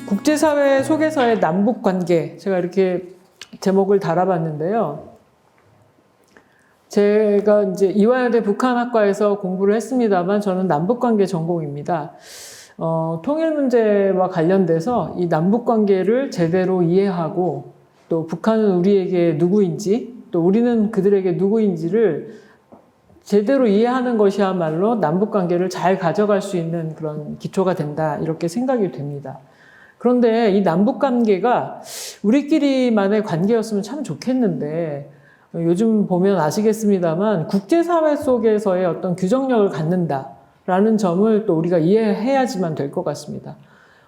국제사회 속에서의 남북관계, 제가 이렇게 제목을 달아봤는데요. 제가 이제 이화여대 북한학과에서 공부를 했습니다만 저는 남북관계 전공입니다. 통일 문제와 관련돼서 이 남북관계를 제대로 이해하고 또 북한은 우리에게 누구인지 또 우리는 그들에게 누구인지를 제대로 이해하는 것이야말로 남북관계를 잘 가져갈 수 있는 그런 기초가 된다 이렇게 생각이 됩니다. 그런데 이 남북관계가 우리끼리만의 관계였으면 참 좋겠는데 요즘 보면 아시겠습니다만 국제사회 속에서의 어떤 규정력을 갖는다라는 점을 또 우리가 이해해야지만 될 것 같습니다.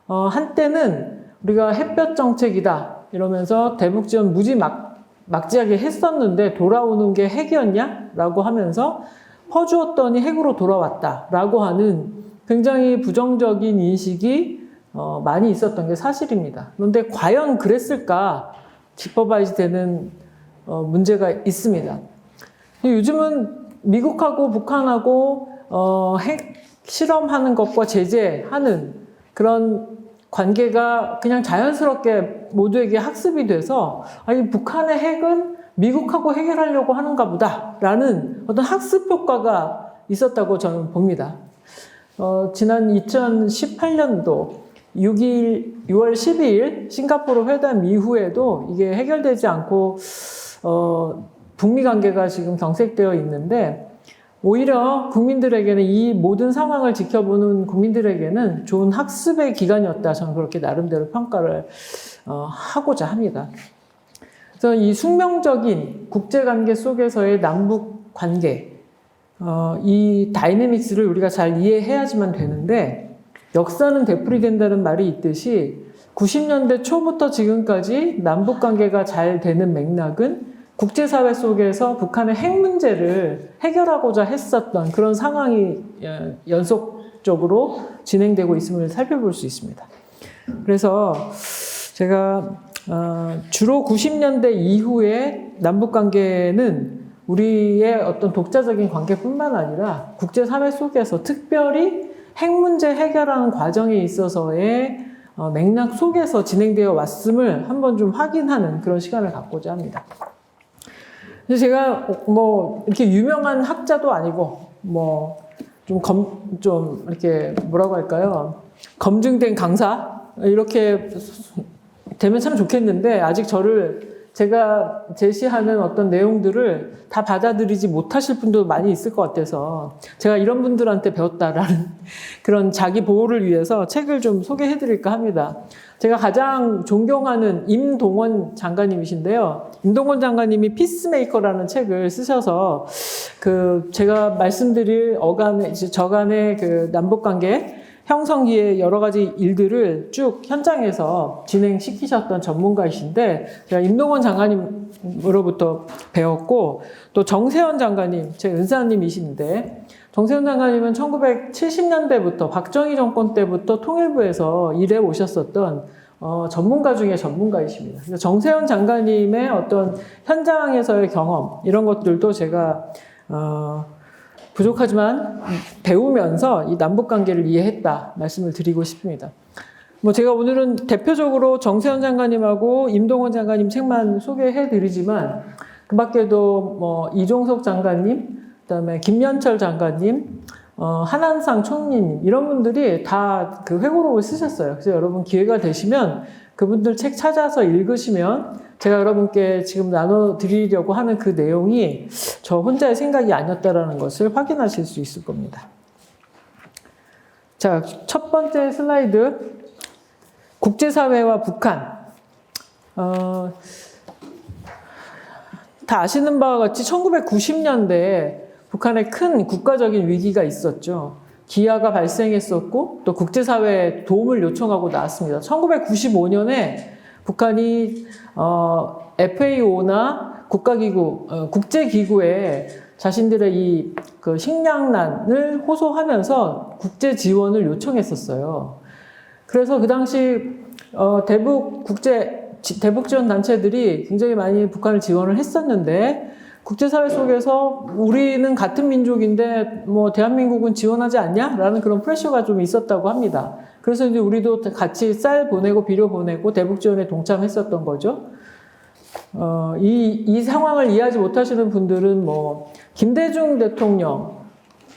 한때는 우리가 햇볕 정책이다 이러면서 대북 지원 무지 막지하게 했었는데 돌아오는 게 핵이었냐? 라고 하면서 퍼주었더니 핵으로 돌아왔다라고 하는 굉장히 부정적인 인식이 많이 있었던 게 사실입니다. 그런데 과연 그랬을까 짚어봐야 되는 문제가 있습니다. 요즘은 미국하고 북한하고 핵 실험하는 것과 제재하는 그런 관계가 그냥 자연스럽게 모두에게 학습이 돼서 아니 북한의 핵은 미국하고 해결하려고 하는가 보다라는 어떤 학습 효과가 있었다고 저는 봅니다. 지난 2018년도 6월 12일 싱가포르 회담 이후에도 이게 해결되지 않고 북미 관계가 지금 경색되어 있는데 오히려 국민들에게는 이 모든 상황을 지켜보는 국민들에게는 좋은 학습의 기간이었다. 저는 그렇게 나름대로 평가를 하고자 합니다. 그래서 이 숙명적인 국제관계 속에서의 남북관계 이 다이내믹스를 우리가 잘 이해해야지만 되는데 역사는 되풀이된다는 말이 있듯이 90년대 초부터 지금까지 남북관계가 잘 되는 맥락은 국제사회 속에서 북한의 핵 문제를 해결하고자 했었던 그런 상황이 연속적으로 진행되고 있음을 살펴볼 수 있습니다. 그래서 제가 주로 90년대 이후에 남북관계는 우리의 어떤 독자적인 관계뿐만 아니라 국제사회 속에서 특별히 핵 문제 해결하는 과정에 있어서의 맥락 속에서 진행되어 왔음을 한번 좀 확인하는 그런 시간을 갖고자 합니다. 제가 이렇게 유명한 학자도 아니고 좀 이렇게 뭐라고 할까요? 검증된 강사 이렇게 되면 참 좋겠는데 아직 제가 제시하는 어떤 내용들을 다 받아들이지 못하실 분도 많이 있을 것 같아서 제가 이런 분들한테 배웠다라는 그런 자기 보호를 위해서 책을 좀 소개해 드릴까 합니다. 제가 가장 존경하는 임동원 장관님이신데요. 임동원 장관님이 피스메이커라는 책을 쓰셔서 제가 말씀드릴 저간의 그 남북관계 형성기의 여러 가지 일들을 쭉 현장에서 진행시키셨던 전문가이신데 제가 임동원 장관님으로부터 배웠고 또 정세현 장관님, 제 은사님이신데 정세현 장관님은 1970년대부터 박정희 정권 때부터 통일부에서 일해 오셨었던 전문가 중에 전문가이십니다. 그래서 정세현 장관님의 어떤 현장에서의 경험 이런 것들도 제가 부족하지만 배우면서 이 남북관계를 이해했다 말씀을 드리고 싶습니다. 제가 오늘은 대표적으로 정세현 장관님하고 임동원 장관님 책만 소개해 드리지만 그 밖에도 이종석 장관님, 그다음에 김연철 장관님, 한한상 총리님 이런 분들이 다 그 회고록을 쓰셨어요. 그래서 여러분 기회가 되시면 그분들 책 찾아서 읽으시면 제가 여러분께 지금 나눠드리려고 하는 그 내용이 저 혼자의 생각이 아니었다라는 것을 확인하실 수 있을 겁니다. 자, 첫 번째 슬라이드. 국제사회와 북한. 다 아시는 바와 같이 1990년대에 북한에 큰 국가적인 위기가 있었죠. 기아가 발생했었고 또 국제사회에 도움을 요청하고 나왔습니다. 1995년에 북한이 FAO나 국제기구에 자신들의 그 식량난을 호소하면서 국제 지원을 요청했었어요. 그래서 그 당시 대북 지원 단체들이 굉장히 많이 북한을 지원을 했었는데 국제사회 속에서 우리는 같은 민족인데 대한민국은 지원하지 않냐? 라는 그런 프레셔가 좀 있었다고 합니다. 그래서 이제 우리도 같이 쌀 보내고 비료 보내고 대북 지원에 동참했었던 거죠. 이 상황을 이해하지 못하시는 분들은 뭐 김대중 대통령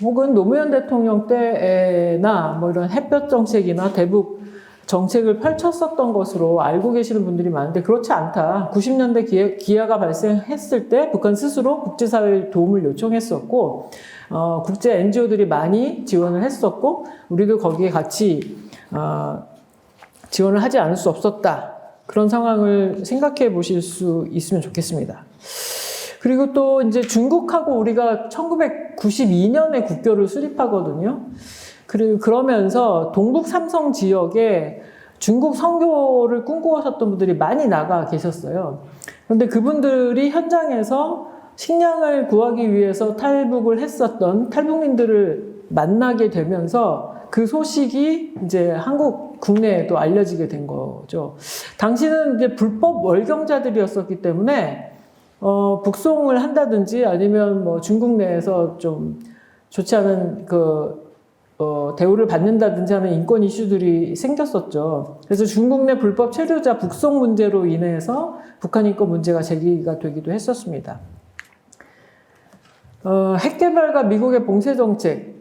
혹은 노무현 대통령 때나 뭐 이런 햇볕 정책이나 대북 정책을 펼쳤었던 것으로 알고 계시는 분들이 많은데 그렇지 않다. 90년대 기아가 발생했을 때 북한 스스로 국제사회의 도움을 요청했었고 국제 NGO들이 많이 지원을 했었고 우리도 거기에 같이 지원을 하지 않을 수 없었다. 그런 상황을 생각해 보실 수 있으면 좋겠습니다. 그리고 또 이제 중국하고 우리가 1992년에 국교를 수립하거든요. 그러면서 동북 삼성 지역에 중국 선교를 꿈꾸셨던 분들이 많이 나가 계셨어요. 그런데 그분들이 현장에서 식량을 구하기 위해서 탈북을 했었던 탈북민들을 만나게 되면서 그 소식이 이제 한국 국내에도 알려지게 된 거죠. 당시는 이제 불법 월경자들이었었기 때문에 북송을 한다든지 아니면 뭐 중국 내에서 좀 좋지 않은 대우를 받는다든지 하는 인권 이슈들이 생겼었죠. 그래서 중국 내 불법 체류자 북송 문제로 인해서 북한 인권 문제가 제기가 되기도 했었습니다. 핵 개발과 미국의 봉쇄 정책,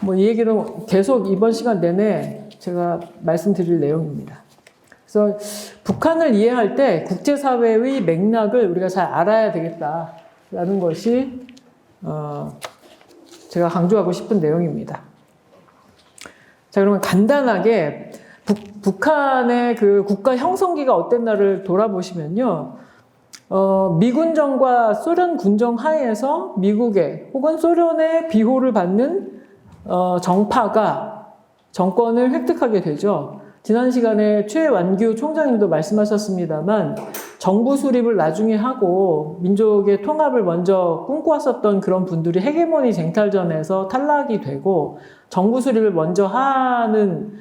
뭐 이 얘기는 계속 이번 시간 내내 제가 말씀드릴 내용입니다. 그래서 북한을 이해할 때 국제사회의 맥락을 우리가 잘 알아야 되겠다라는 것이 제가 강조하고 싶은 내용입니다. 자, 그러면 간단하게 북한의 그 국가 형성기가 어땠나를 돌아보시면요. 미군정과 소련 군정 하에서 미국의 혹은 소련의 비호를 받는 정파가 정권을 획득하게 되죠. 지난 시간에 최완규 총장님도 말씀하셨습니다만 정부 수립을 나중에 하고 민족의 통합을 먼저 꿈꿔왔었던 그런 분들이 헤게모니 쟁탈전에서 탈락이 되고 정부 수립을 먼저 하는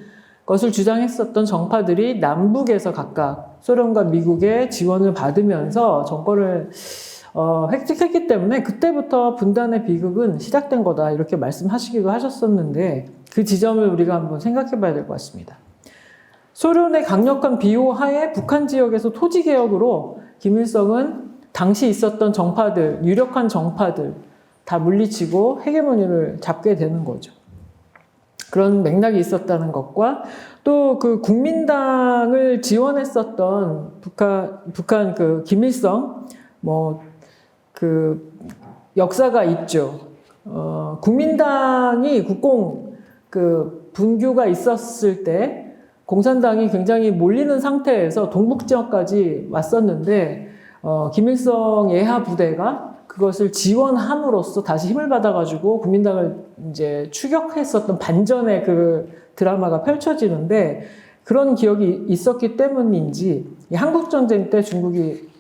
것을 주장했었던 정파들이 남북에서 각각 소련과 미국의 지원을 받으면서 정권을 획득했기 때문에 그때부터 분단의 비극은 시작된 거다 이렇게 말씀하시기도 하셨었는데 그 지점을 우리가 한번 생각해 봐야 될 것 같습니다. 소련의 강력한 비호 하에 북한 지역에서 토지 개혁으로 김일성은 당시 있었던 정파들, 유력한 정파들 다 물리치고 헤게모니를 잡게 되는 거죠. 그런 맥락이 있었다는 것과 또 그 국민당을 지원했었던 북한 그 김일성 그 역사가 있죠. 국민당이 국공 그 분규가 있었을 때 공산당이 굉장히 몰리는 상태에서 동북 지역까지 왔었는데 김일성 예하 부대가 그것을 지원함으로써 다시 힘을 받아가지고 국민당을 이제 추격했었던 반전의 그 드라마가 펼쳐지는데 그런 기억이 있었기 때문인지 한국전쟁 때 중국이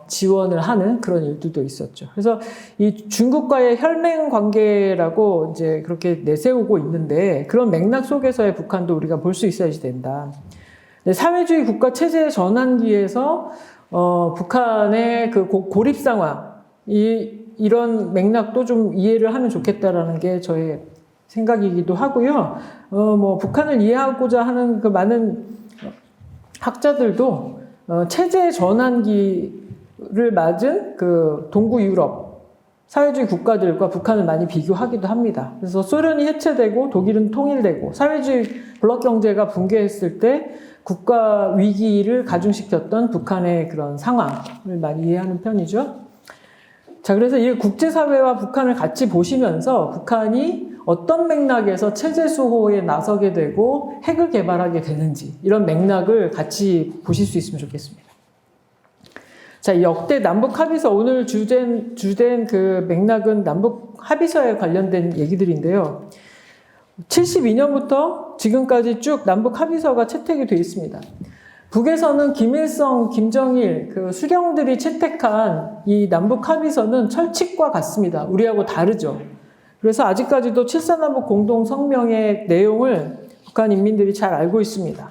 지원을 하는 그런 일들도 있었죠. 그래서 이 중국과의 혈맹 관계라고 이제 그렇게 내세우고 있는데 그런 맥락 속에서의 북한도 우리가 볼 수 있어야지 된다. 사회주의 국가 체제 전환기에서 북한의 그 고립 상황 이런 맥락도 좀 이해를 하면 좋겠다라는 게 저의 생각이기도 하고요. 뭐 북한을 이해하고자 하는 그 많은 학자들도 체제 전환기를 맞은 그 동구 유럽 사회주의 국가들과 북한을 많이 비교하기도 합니다. 그래서 소련이 해체되고 독일은 통일되고 사회주의 블록 경제가 붕괴했을 때 국가 위기를 가중시켰던 북한의 그런 상황을 많이 이해하는 편이죠. 자, 그래서 이 국제사회와 북한을 같이 보시면서 북한이 어떤 맥락에서 체제 수호에 나서게 되고 핵을 개발하게 되는지 이런 맥락을 같이 보실 수 있으면 좋겠습니다. 자, 역대 남북 합의서 오늘 주된 그 맥락은 남북 합의서에 관련된 얘기들인데요. 72년부터 지금까지 쭉 남북 합의서가 채택이 되어 있습니다. 북에서는 김일성, 김정일 그 수령들이 채택한 이 남북 합의서는 철칙과 같습니다. 우리하고 다르죠. 그래서 아직까지도 7.4남북 공동성명의 내용을 북한 인민들이 잘 알고 있습니다.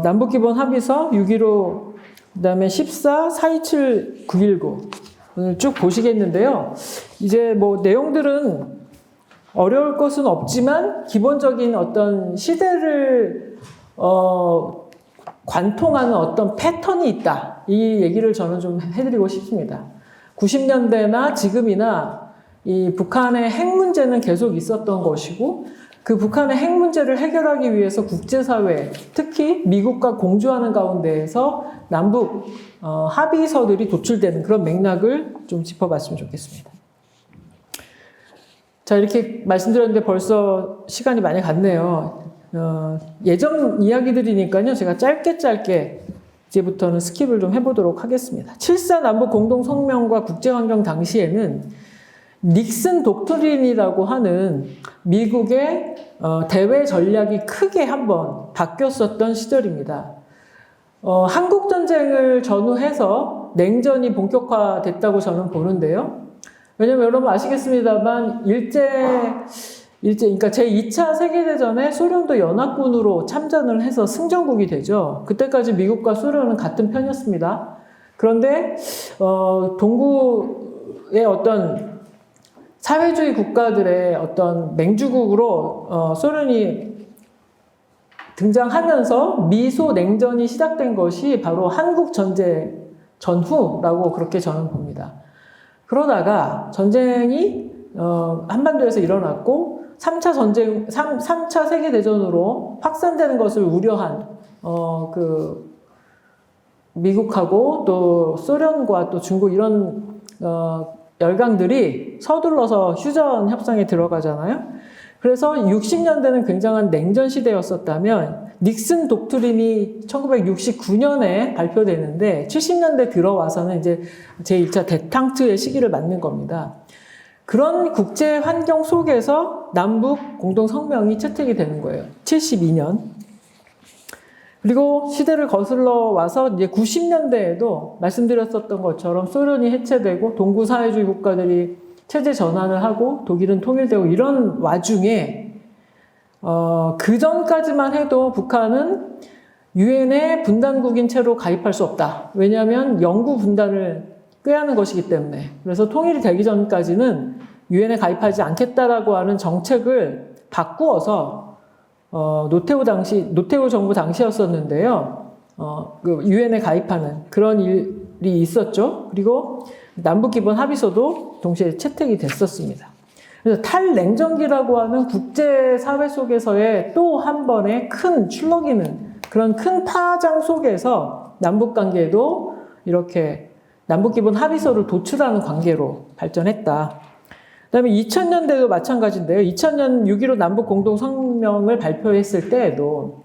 남북기본 합의서 6.15, 그 다음에 14, 4.27, 9.19 오늘 쭉 보시겠는데요. 이제 뭐 내용들은 어려울 것은 없지만 기본적인 어떤 시대를 관통하는 어떤 패턴이 있다. 이 얘기를 저는 좀 해드리고 싶습니다. 90년대나 지금이나 이 북한의 핵 문제는 계속 있었던 것이고 그 북한의 핵 문제를 해결하기 위해서 국제사회, 특히 미국과 공조하는 가운데에서 남북 합의서들이 도출되는 그런 맥락을 좀 짚어봤으면 좋겠습니다. 자, 이렇게 말씀드렸는데 벌써 시간이 많이 갔네요. 예전 이야기들이니까요. 제가 짧게 이제부터는 스킵을 좀 해보도록 하겠습니다. 7.4 남북 공동성명과 국제환경 당시에는 닉슨 독트린이라고 하는 미국의 대외 전략이 크게 한번 바뀌었었던 시절입니다. 한국전쟁을 전후해서 냉전이 본격화됐다고 저는 보는데요. 왜냐면 여러분 아시겠습니다만 그러니까 제2차 세계대전에 소련도 연합군으로 참전을 해서 승전국이 되죠. 그때까지 미국과 소련은 같은 편이었습니다. 그런데 동구의 어떤 사회주의 국가들의 어떤 맹주국으로 소련이 등장하면서 미소 냉전이 시작된 것이 바로 한국 전쟁 전후라고 그렇게 저는 봅니다. 그러다가 전쟁이 한반도에서 일어났고 3차 세계대전으로 확산되는 것을 우려한 미국하고 또 소련과 또 중국 이런 열강들이 서둘러서 휴전 협상에 들어가잖아요. 그래서 60년대는 굉장한 냉전 시대였었다면 닉슨 독트린이 1969년에 발표되는데 70년대 들어와서는 이제 제1차 대탕트의 시기를 맞는 겁니다. 그런 국제 환경 속에서 남북 공동성명이 채택이 되는 거예요. 72년. 그리고 시대를 거슬러 와서 이제 90년대에도 말씀드렸었던 것처럼 소련이 해체되고 동구 사회주의 국가들이 체제 전환을 하고 독일은 통일되고 이런 와중에 그 전까지만 해도 북한은 유엔의 분단국인 채로 가입할 수 없다. 왜냐하면 영구 분단을 꾀하는 것이기 때문에. 그래서 통일이 되기 전까지는 유엔에 가입하지 않겠다라고 하는 정책을 바꾸어서 노태우 정부 당시였었는데요. 유엔에 가입하는 그런 일이 있었죠. 그리고 남북기본 합의서도 동시에 채택이 됐었습니다. 그래서 탈냉전기라고 하는 국제사회 속에서의 또 한 번의 큰 출렁이는 그런 큰 파장 속에서 남북관계도 이렇게 남북기본 합의서를 도출하는 관계로 발전했다. 그 다음에 2000년대도 마찬가지인데요. 2000년 6.15 남북공동성명을 발표했을 때에도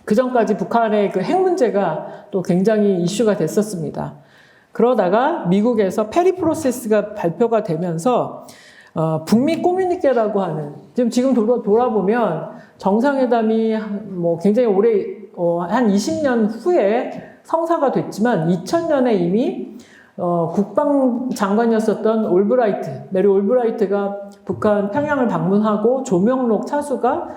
그 전까지 북한의 그 핵 문제가 또 굉장히 이슈가 됐었습니다. 그러다가 미국에서 페리 프로세스가 발표가 되면서 북미 커뮤니케라고 하는 지금 돌아보면 정상회담이 뭐 굉장히 오래 한 20년 후에 성사가 됐지만 2000년에 이미 국방장관이었었던 메리 올브라이트가 북한 평양을 방문하고 조명록 차수가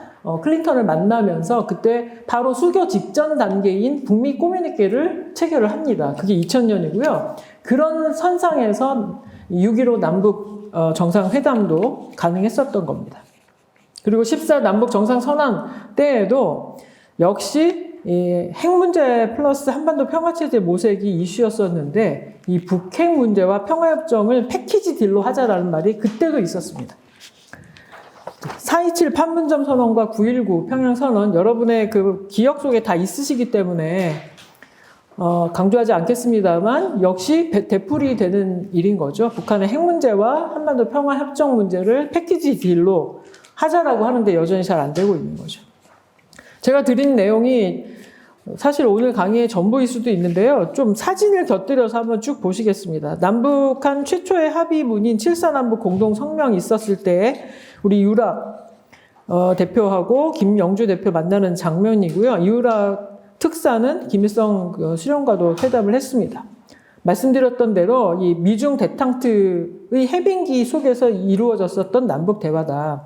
클린턴을 만나면서 그때 바로 수교 직전 단계인 북미 커뮤니케를 체결을 합니다. 그게 2000년이고요. 그런 선상에서 6.15 남북 정상회담도 가능했었던 겁니다. 그리고 14 남북 정상선언 때에도 역시 이 핵 문제 플러스 한반도 평화체제 모색이 이슈였었는데 이 북핵 문제와 평화협정을 패키지 딜로 하자라는 말이 그때도 있었습니다. 4.27 판문점 선언과 9.19 평양 선언 여러분의 그 기억 속에 다 있으시기 때문에 강조하지 않겠습니다만 역시 되풀이 되는 일인 거죠. 북한의 핵 문제와 한반도 평화협정 문제를 패키지 딜로 하자라고 하는데 여전히 잘 안 되고 있는 거죠. 제가 드린 내용이 사실 오늘 강의의 전부일 수도 있는데요. 좀 사진을 곁들여서 한번 쭉 보시겠습니다. 남북한 최초의 합의문인 7.4 남북 공동성명이 있었을 때 우리 유락 대표하고 김영주 대표 만나는 장면이고요. 유락 특사는 김일성 수령과도 회담을 했습니다. 말씀드렸던 대로 이 미중 대탕트의 해빙기 속에서 이루어졌었던 남북 대화다.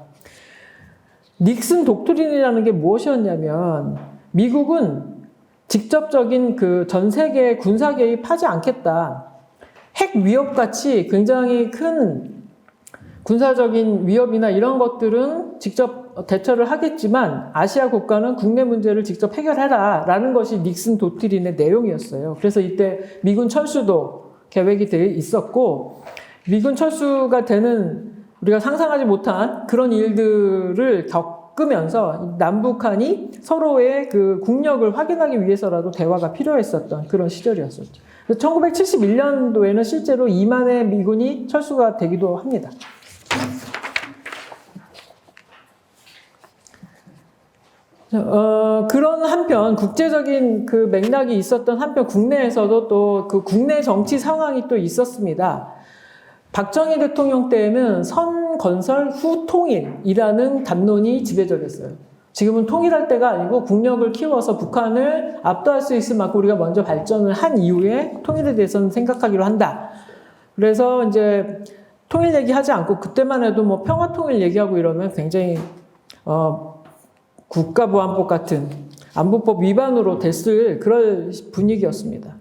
닉슨 독트린이라는 게 무엇이었냐면 미국은 직접적인 그 전 세계 군사 개입하지 않겠다. 핵 위협같이 굉장히 큰 군사적인 위협이나 이런 것들은 직접 대처를 하겠지만 아시아 국가는 국내 문제를 직접 해결해라 라는 것이 닉슨 도트린의 내용이었어요. 그래서 이때 미군 철수도 계획이 되어 있었고, 미군 철수가 되는 우리가 상상하지 못한 그런 일들을 겪으면서 남북한이 서로의 그 국력을 확인하기 위해서라도 대화가 필요했었던 그런 시절이었었죠. 1971년도에는 실제로 2만의 미군이 철수가 되기도 합니다. 그런 한편 국제적인 그 맥락이 있었던 한편 국내에서도 또 그 국내 정치 상황이 또 있었습니다. 박정희 대통령 때에는 선 건설 후 통일이라는 담론이 지배적이었어요. 지금은 통일할 때가 아니고 국력을 키워서 북한을 압도할 수 있을 만큼 우리가 먼저 발전을 한 이후에 통일에 대해서는 생각하기로 한다. 그래서 이제 통일 얘기하지 않고 그때만 해도 뭐 평화 통일 얘기하고 이러면 굉장히 국가보안법 같은 안보법 위반으로 됐을 그런 분위기였습니다.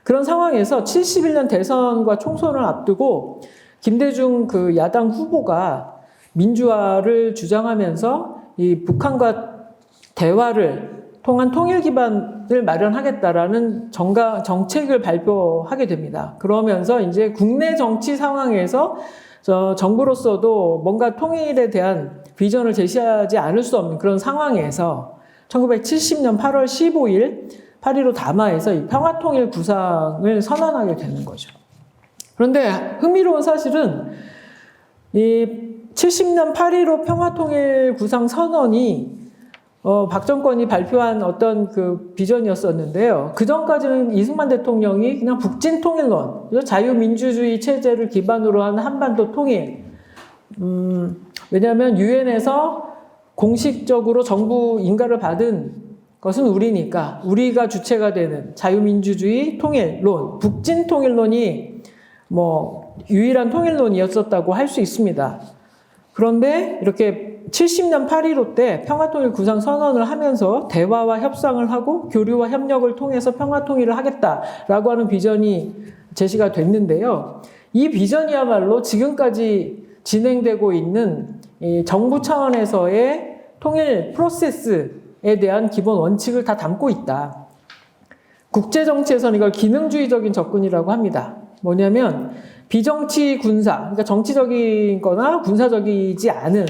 그런 상황에서 71년 대선과 총선을 앞두고 김대중 그 야당 후보가 민주화를 주장하면서 이 북한과 대화를 통한 통일 기반을 마련하겠다라는 정책을 발표하게 됩니다. 그러면서 이제 국내 정치 상황에서 정부로서도 뭔가 통일에 대한 비전을 제시하지 않을 수 없는 그런 상황에서 1970년 8월 15일 8.15 담화에서 이 평화통일 구상을 선언하게 되는 거죠. 그런데 흥미로운 사실은 이 70년 8.15 평화통일 구상 선언이 박 정권이 발표한 어떤 그 비전이었었는데요. 그 전까지는 이승만 대통령이 그냥 북진 통일론, 자유민주주의 체제를 기반으로 한 한반도 통일. 왜냐하면 유엔에서 공식적으로 정부 인가를 받은 것은 우리니까 우리가 주체가 되는 자유민주주의 통일론, 북진 통일론이 뭐 유일한 통일론이었었다고 할 수 있습니다. 그런데 이렇게 70년 8.15 때 평화통일 구상 선언을 하면서 대화와 협상을 하고 교류와 협력을 통해서 평화통일을 하겠다라고 하는 비전이 제시가 됐는데요. 이 비전이야말로 지금까지 진행되고 있는 이 정부 차원에서의 통일 프로세스에 대한 기본 원칙을 다 담고 있다. 국제정치에서는 이걸 기능주의적인 접근이라고 합니다. 뭐냐면 비정치 군사, 그러니까 정치적인 거나 군사적이지 않은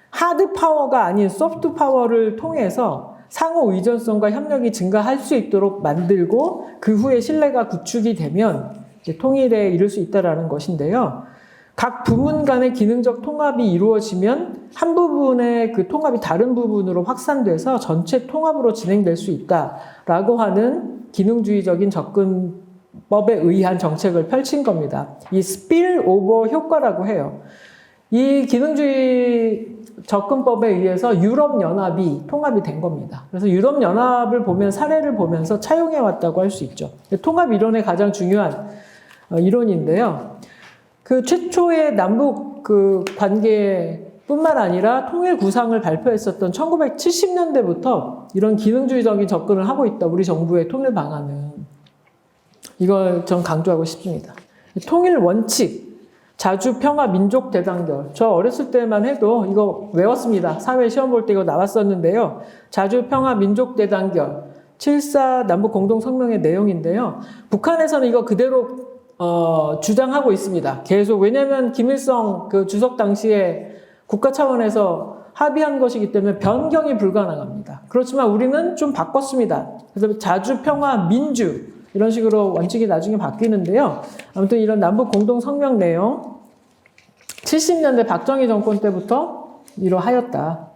하드 파워가 아닌 소프트 파워를 통해서 상호 의존성과 협력이 증가할 수 있도록 만들고 그 후에 신뢰가 구축이 되면 이제 통일에 이를 수 있다는 것인데요. 각 부문 간의 기능적 통합이 이루어지면 한 부분의 그 통합이 다른 부분으로 확산돼서 전체 통합으로 진행될 수 있다라고 하는 기능주의적인 접근법에 의한 정책을 펼친 겁니다. 이 스필 오버 효과라고 해요. 이 기능주의 접근법에 의해서 유럽연합이 통합이 된 겁니다. 그래서 유럽연합을 보면 사례를 보면서 차용해 왔다고 할 수 있죠. 통합 이론의 가장 중요한 이론인데요. 그 최초의 남북 그 관계뿐만 아니라 통일 구상을 발표했었던 1970년대부터 이런 기능주의적인 접근을 하고 있다. 우리 정부의 통일 방안은. 이걸 전 강조하고 싶습니다. 통일 원칙, 자주 평화 민족 대단결. 저 어렸을 때만 해도 이거 외웠습니다. 사회 시험 볼 때 이거 나왔었는데요. 자주 평화 민족 대단결. 7.4 남북 공동성명의 내용인데요. 북한에서는 이거 그대로 주장하고 있습니다. 계속. 왜냐면 김일성 그 주석 당시에 국가 차원에서 합의한 것이기 때문에 변경이 불가능합니다. 그렇지만 우리는 좀 바꿨습니다. 그래서 자주 평화 민주 이런 식으로 원칙이 나중에 바뀌는데요. 아무튼 이런 남북 공동성명 내용 70년대 박정희 정권 때부터 이러하였다.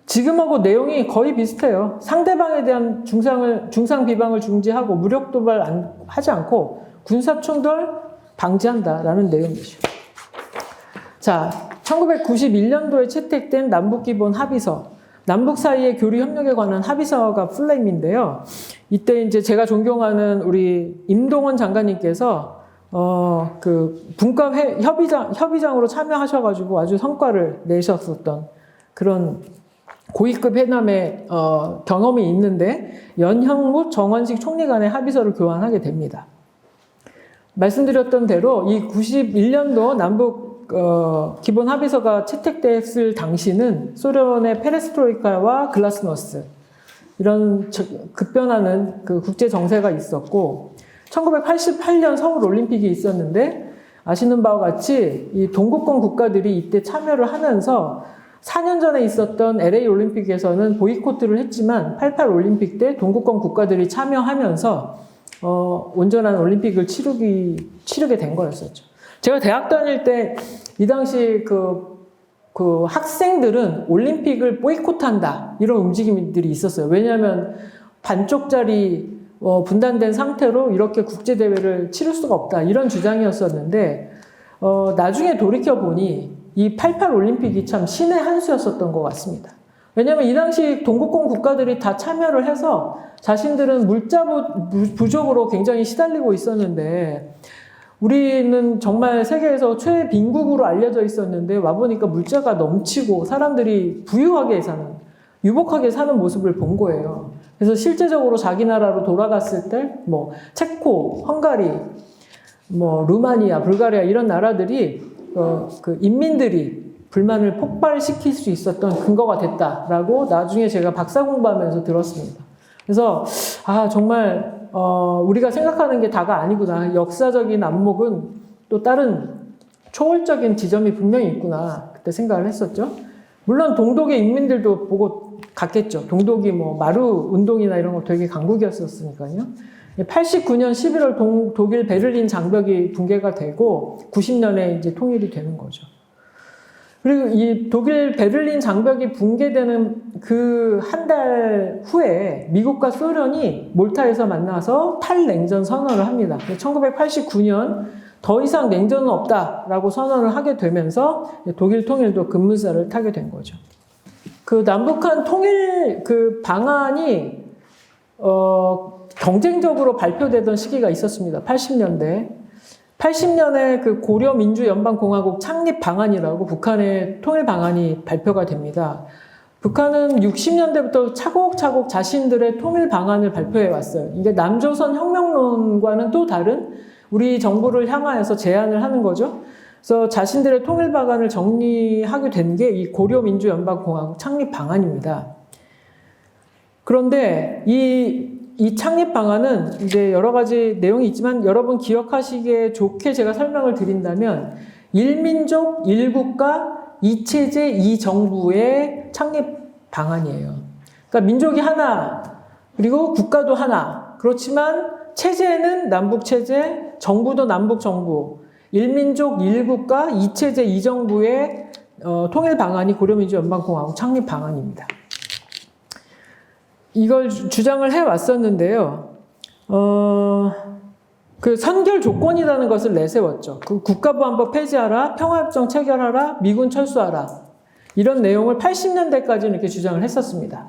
지금하고 내용이 거의 비슷해요. 상대방에 대한 중상 비방을 중지하고 무력 도발 하지 않고 군사충돌 방지한다라는 내용이죠. 자, 1991년도에 채택된 남북기본 합의서, 남북 사이의 교류 협력에 관한 합의서가 플레임인데요. 이때 이제 제가 존경하는 우리 임동원 장관님께서 그 분과 협의장으로 참여하셔가지고 아주 성과를 내셨었던 그런 고위급 회담의 경험이 있는데 연형무 정원식 총리 간의 합의서를 교환하게 됩니다. 말씀드렸던 대로 이 91년도 남북 기본 합의서가 채택됐을 당시는 소련의 페레스트로이카와 글라스노스 이런 급변하는 그 국제 정세가 있었고 1988년 서울 올림픽이 있었는데 아시는 바와 같이 이 동구권 국가들이 이때 참여를 하면서 4년 전에 있었던 LA 올림픽에서는 보이콧을 했지만 88 올림픽 때 동구권 국가들이 참여하면서 온전한 올림픽을 치르게 된 거였었죠. 제가 대학 다닐 때 이 당시 그 학생들은 올림픽을 보이콧한다 이런 움직임들이 있었어요. 왜냐하면 반쪽짜리 분단된 상태로 이렇게 국제대회를 치를 수가 없다 이런 주장이었었는데 나중에 돌이켜보니 이 88 올림픽이 참 신의 한 수였었던 것 같습니다. 왜냐하면 이 당시 동구권 국가들이 다 참여를 해서 자신들은 물자 부족으로 굉장히 시달리고 있었는데 우리는 정말 세계에서 최빈국으로 알려져 있었는데 와보니까 물자가 넘치고 사람들이 부유하게 사는, 유복하게 사는 모습을 본 거예요. 그래서 실제적으로 자기 나라로 돌아갔을 때 뭐 체코, 헝가리, 뭐 루마니아, 불가리아 이런 나라들이 그 인민들이 불만을 폭발시킬 수 있었던 근거가 됐다라고 나중에 제가 박사 공부하면서 들었습니다. 그래서 정말 우리가 생각하는 게 다가 아니구나. 역사적인 안목은 또 다른 초월적인 지점이 분명히 있구나. 그때 생각을 했었죠. 물론 동독의 인민들도 보고 갔겠죠. 동독이 뭐 마루 운동이나 이런 거 되게 강국이었었으니까요. 89년 11월 독일 베를린 장벽이 붕괴가 되고 90년에 이제 통일이 되는 거죠. 그리고 이 독일 베를린 장벽이 붕괴되는 그 한 달 후에 미국과 소련이 몰타에서 만나서 탈냉전 선언을 합니다. 1989년 더 이상 냉전은 없다라고 선언을 하게 되면서 독일 통일도 급물살을 타게 된 거죠. 그 남북한 통일 그 방안이 경쟁적으로 발표되던 시기가 있었습니다. 80년에 그 고려민주연방공화국 창립 방안이라고 북한의 통일 방안이 발표가 됩니다. 북한은 60년대부터 차곡차곡 자신들의 통일 방안을 발표해 왔어요. 이게 남조선 혁명론과는 또 다른 우리 정부를 향하여서 제안을 하는 거죠. 그래서 자신들의 통일 방안을 정리하게 된 게 이 고려민주연방공화국 창립 방안입니다. 그런데 이 창립 방안은 이제 여러 가지 내용이 있지만 여러분 기억하시기에 좋게 제가 설명을 드린다면 1민족, 1국가, 2체제, 2정부의 창립 방안이에요. 그러니까 민족이 하나, 그리고 국가도 하나. 그렇지만 체제는 남북체제, 정부도 남북정부, 1민족, 1국가, 2체제, 2정부의 통일 방안이 고려민주연방공화국 창립 방안입니다. 이걸 주장을 해왔었는데요. 그 선결 조건이라는 것을 내세웠죠. 그 국가보안법 폐지하라, 평화협정 체결하라, 미군 철수하라. 이런 내용을 80년대까지는 이렇게 주장을 했었습니다.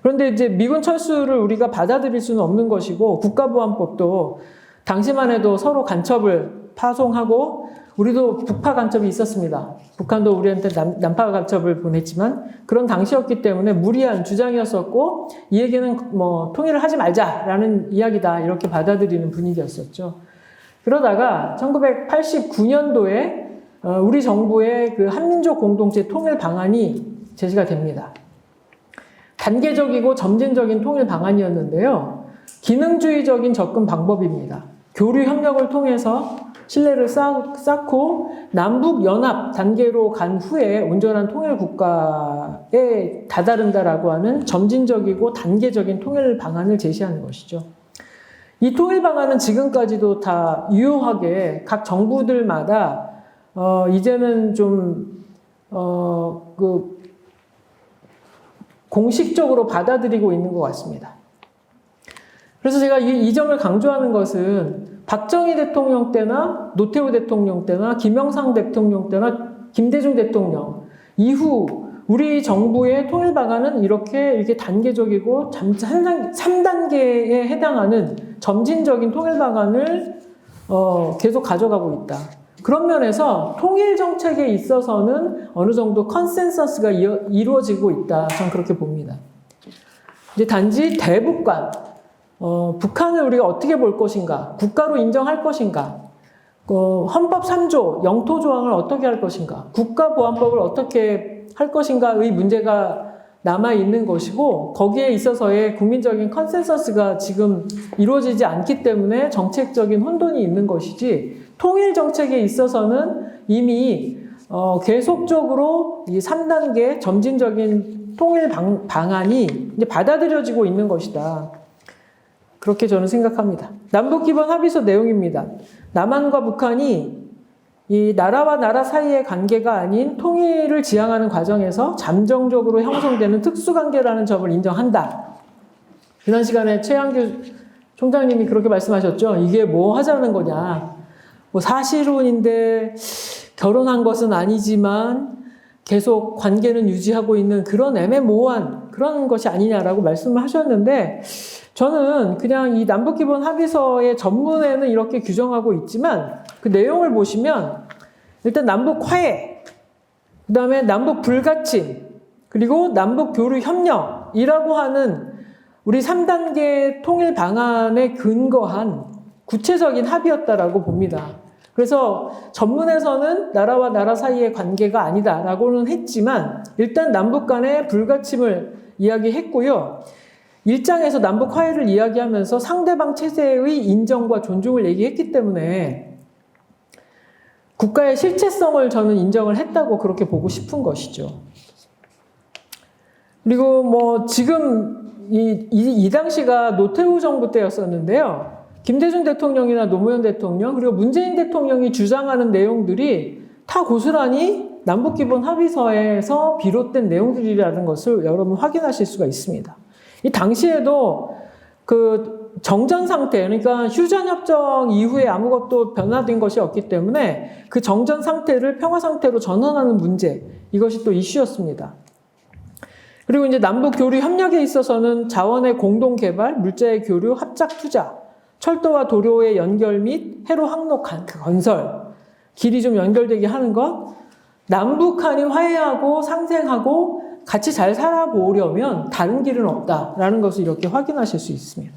그런데 이제 미군 철수를 우리가 받아들일 수는 없는 것이고, 국가보안법도 당시만 해도 서로 간첩을 파송하고, 우리도 북파 간첩이 있었습니다. 북한도 우리한테 남파 간첩을 보냈지만 그런 당시였기 때문에 무리한 주장이었었고 이 얘기는 뭐 통일을 하지 말자라는 이야기다 이렇게 받아들이는 분위기였었죠. 그러다가 1989년도에 우리 정부의 그 한민족 공동체 통일 방안이 제시가 됩니다. 단계적이고 점진적인 통일 방안이었는데요. 기능주의적인 접근 방법입니다. 교류 협력을 통해서 신뢰를 쌓고 남북연합 단계로 간 후에 온전한 통일 국가에 다다른다라고 하는 점진적이고 단계적인 통일 방안을 제시하는 것이죠. 이 통일 방안은 지금까지도 다 유효하게 각 정부들마다 이제는 좀 공식적으로 받아들이고 있는 것 같습니다. 그래서 제가 이 점을 강조하는 것은 박정희 대통령 때나 노태우 대통령 때나 김영삼 대통령 때나 김대중 대통령 이후 우리 정부의 통일 방안은 이렇게 단계적이고 3단계에 해당하는 점진적인 통일 방안을 계속 가져가고 있다. 그런 면에서 통일 정책에 있어서는 어느 정도 컨센서스가 이루어지고 있다. 저는 그렇게 봅니다. 이제 단지 대북관 북한을 우리가 어떻게 볼 것인가, 국가로 인정할 것인가, 헌법 3조 영토 조항을 어떻게 할 것인가, 국가보안법을 어떻게 할 것인가의 문제가 남아있는 것이고, 거기에 있어서의 국민적인 컨센서스가 지금 이루어지지 않기 때문에 정책적인 혼돈이 있는 것이지, 통일 정책에 있어서는 이미 계속적으로 이 3단계 점진적인 통일 방안이 이제 받아들여지고 있는 것이다. 그렇게 저는 생각합니다. 남북기본합의서 내용입니다. 남한과 북한이 이 나라와 나라 사이의 관계가 아닌 통일을 지향하는 과정에서 잠정적으로 형성되는 특수관계라는 점을 인정한다. 지난 시간에 최양규 총장님이 그렇게 말씀하셨죠. 이게 뭐 하자는 거냐. 뭐 사실혼인데 결혼한 것은 아니지만 계속 관계는 유지하고 있는 그런 애매모호한 그런 것이 아니냐라고 말씀을 하셨는데, 저는 그냥 이 남북기본합의서의 전문에는 이렇게 규정하고 있지만 그 내용을 보시면 일단 남북 화해, 그 다음에 남북 불가침, 그리고 남북 교류 협력이라고 하는 우리 3단계 통일 방안에 근거한 구체적인 합의였다라고 봅니다. 그래서 전문에서는 나라와 나라 사이의 관계가 아니다라고는 했지만 일단 남북 간의 불가침을 이야기했고요. 1장에서 남북 화해를 이야기하면서 상대방 체제의 인정과 존중을 얘기했기 때문에 국가의 실체성을 저는 인정을 했다고 그렇게 보고 싶은 것이죠. 그리고 뭐 지금 이 당시가 노태우 정부 때였었는데요. 김대중 대통령이나 노무현 대통령, 그리고 문재인 대통령이 주장하는 내용들이 다 고스란히 남북기본합의서에서 비롯된 내용들이라는 것을 여러분 확인하실 수가 있습니다. 이 당시에도 그 정전 상태, 그러니까 휴전협정 이후에 아무것도 변화된 것이 없기 때문에 그 정전 상태를 평화 상태로 전환하는 문제, 이것이 또 이슈였습니다. 그리고 이제 남북 교류 협력에 있어서는 자원의 공동 개발, 물자의 교류, 합작 투자, 철도와 도로의 연결 및 해로 항로 건설, 길이 좀 연결되게 하는 것, 남북한이 화해하고 상생하고 같이 잘 살아보려면 다른 길은 없다라는 것을 이렇게 확인하실 수 있습니다.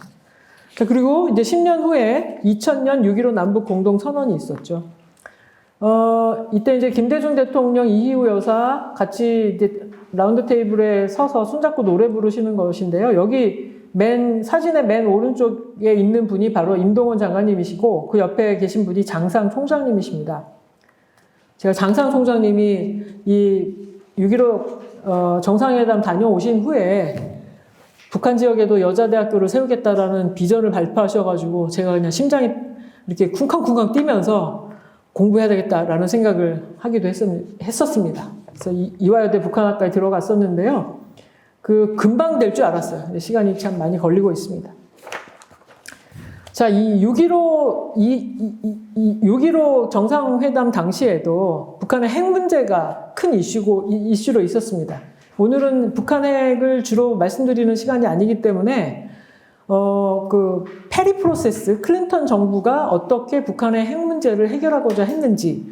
그리고 이제 10년 후에 2000년 6.15 남북 공동선언이 있었죠. 이때 이제 김대중 대통령, 이희우 여사 같이 이제 라운드 테이블에 서서 손잡고 노래 부르시는 것인데요. 여기 사진의 맨 오른쪽에 있는 분이 바로 임동원 장관님이시고 그 옆에 계신 분이 장상 총장님이십니다. 제가 장상 총장님이 이 6.15 정상회담 다녀오신 후에 북한 지역에도 여자대학교를 세우겠다라는 비전을 발표하셔가지고 제가 그냥 심장이 이렇게 쿵쾅쿵쾅 뛰면서 공부해야 되겠다라는 생각을 하기도 했었습니다. 그래서 이화여대 북한학과에 들어갔었는데요. 금방 될 줄 알았어요. 시간이 참 많이 걸리고 있습니다. 자, 이 6.15 정상회담 당시에도 북한의 핵 문제가 큰 이슈로 있었습니다. 오늘은 북한 핵을 주로 말씀드리는 시간이 아니기 때문에, 페리 프로세스, 클린턴 정부가 어떻게 북한의 핵 문제를 해결하고자 했는지,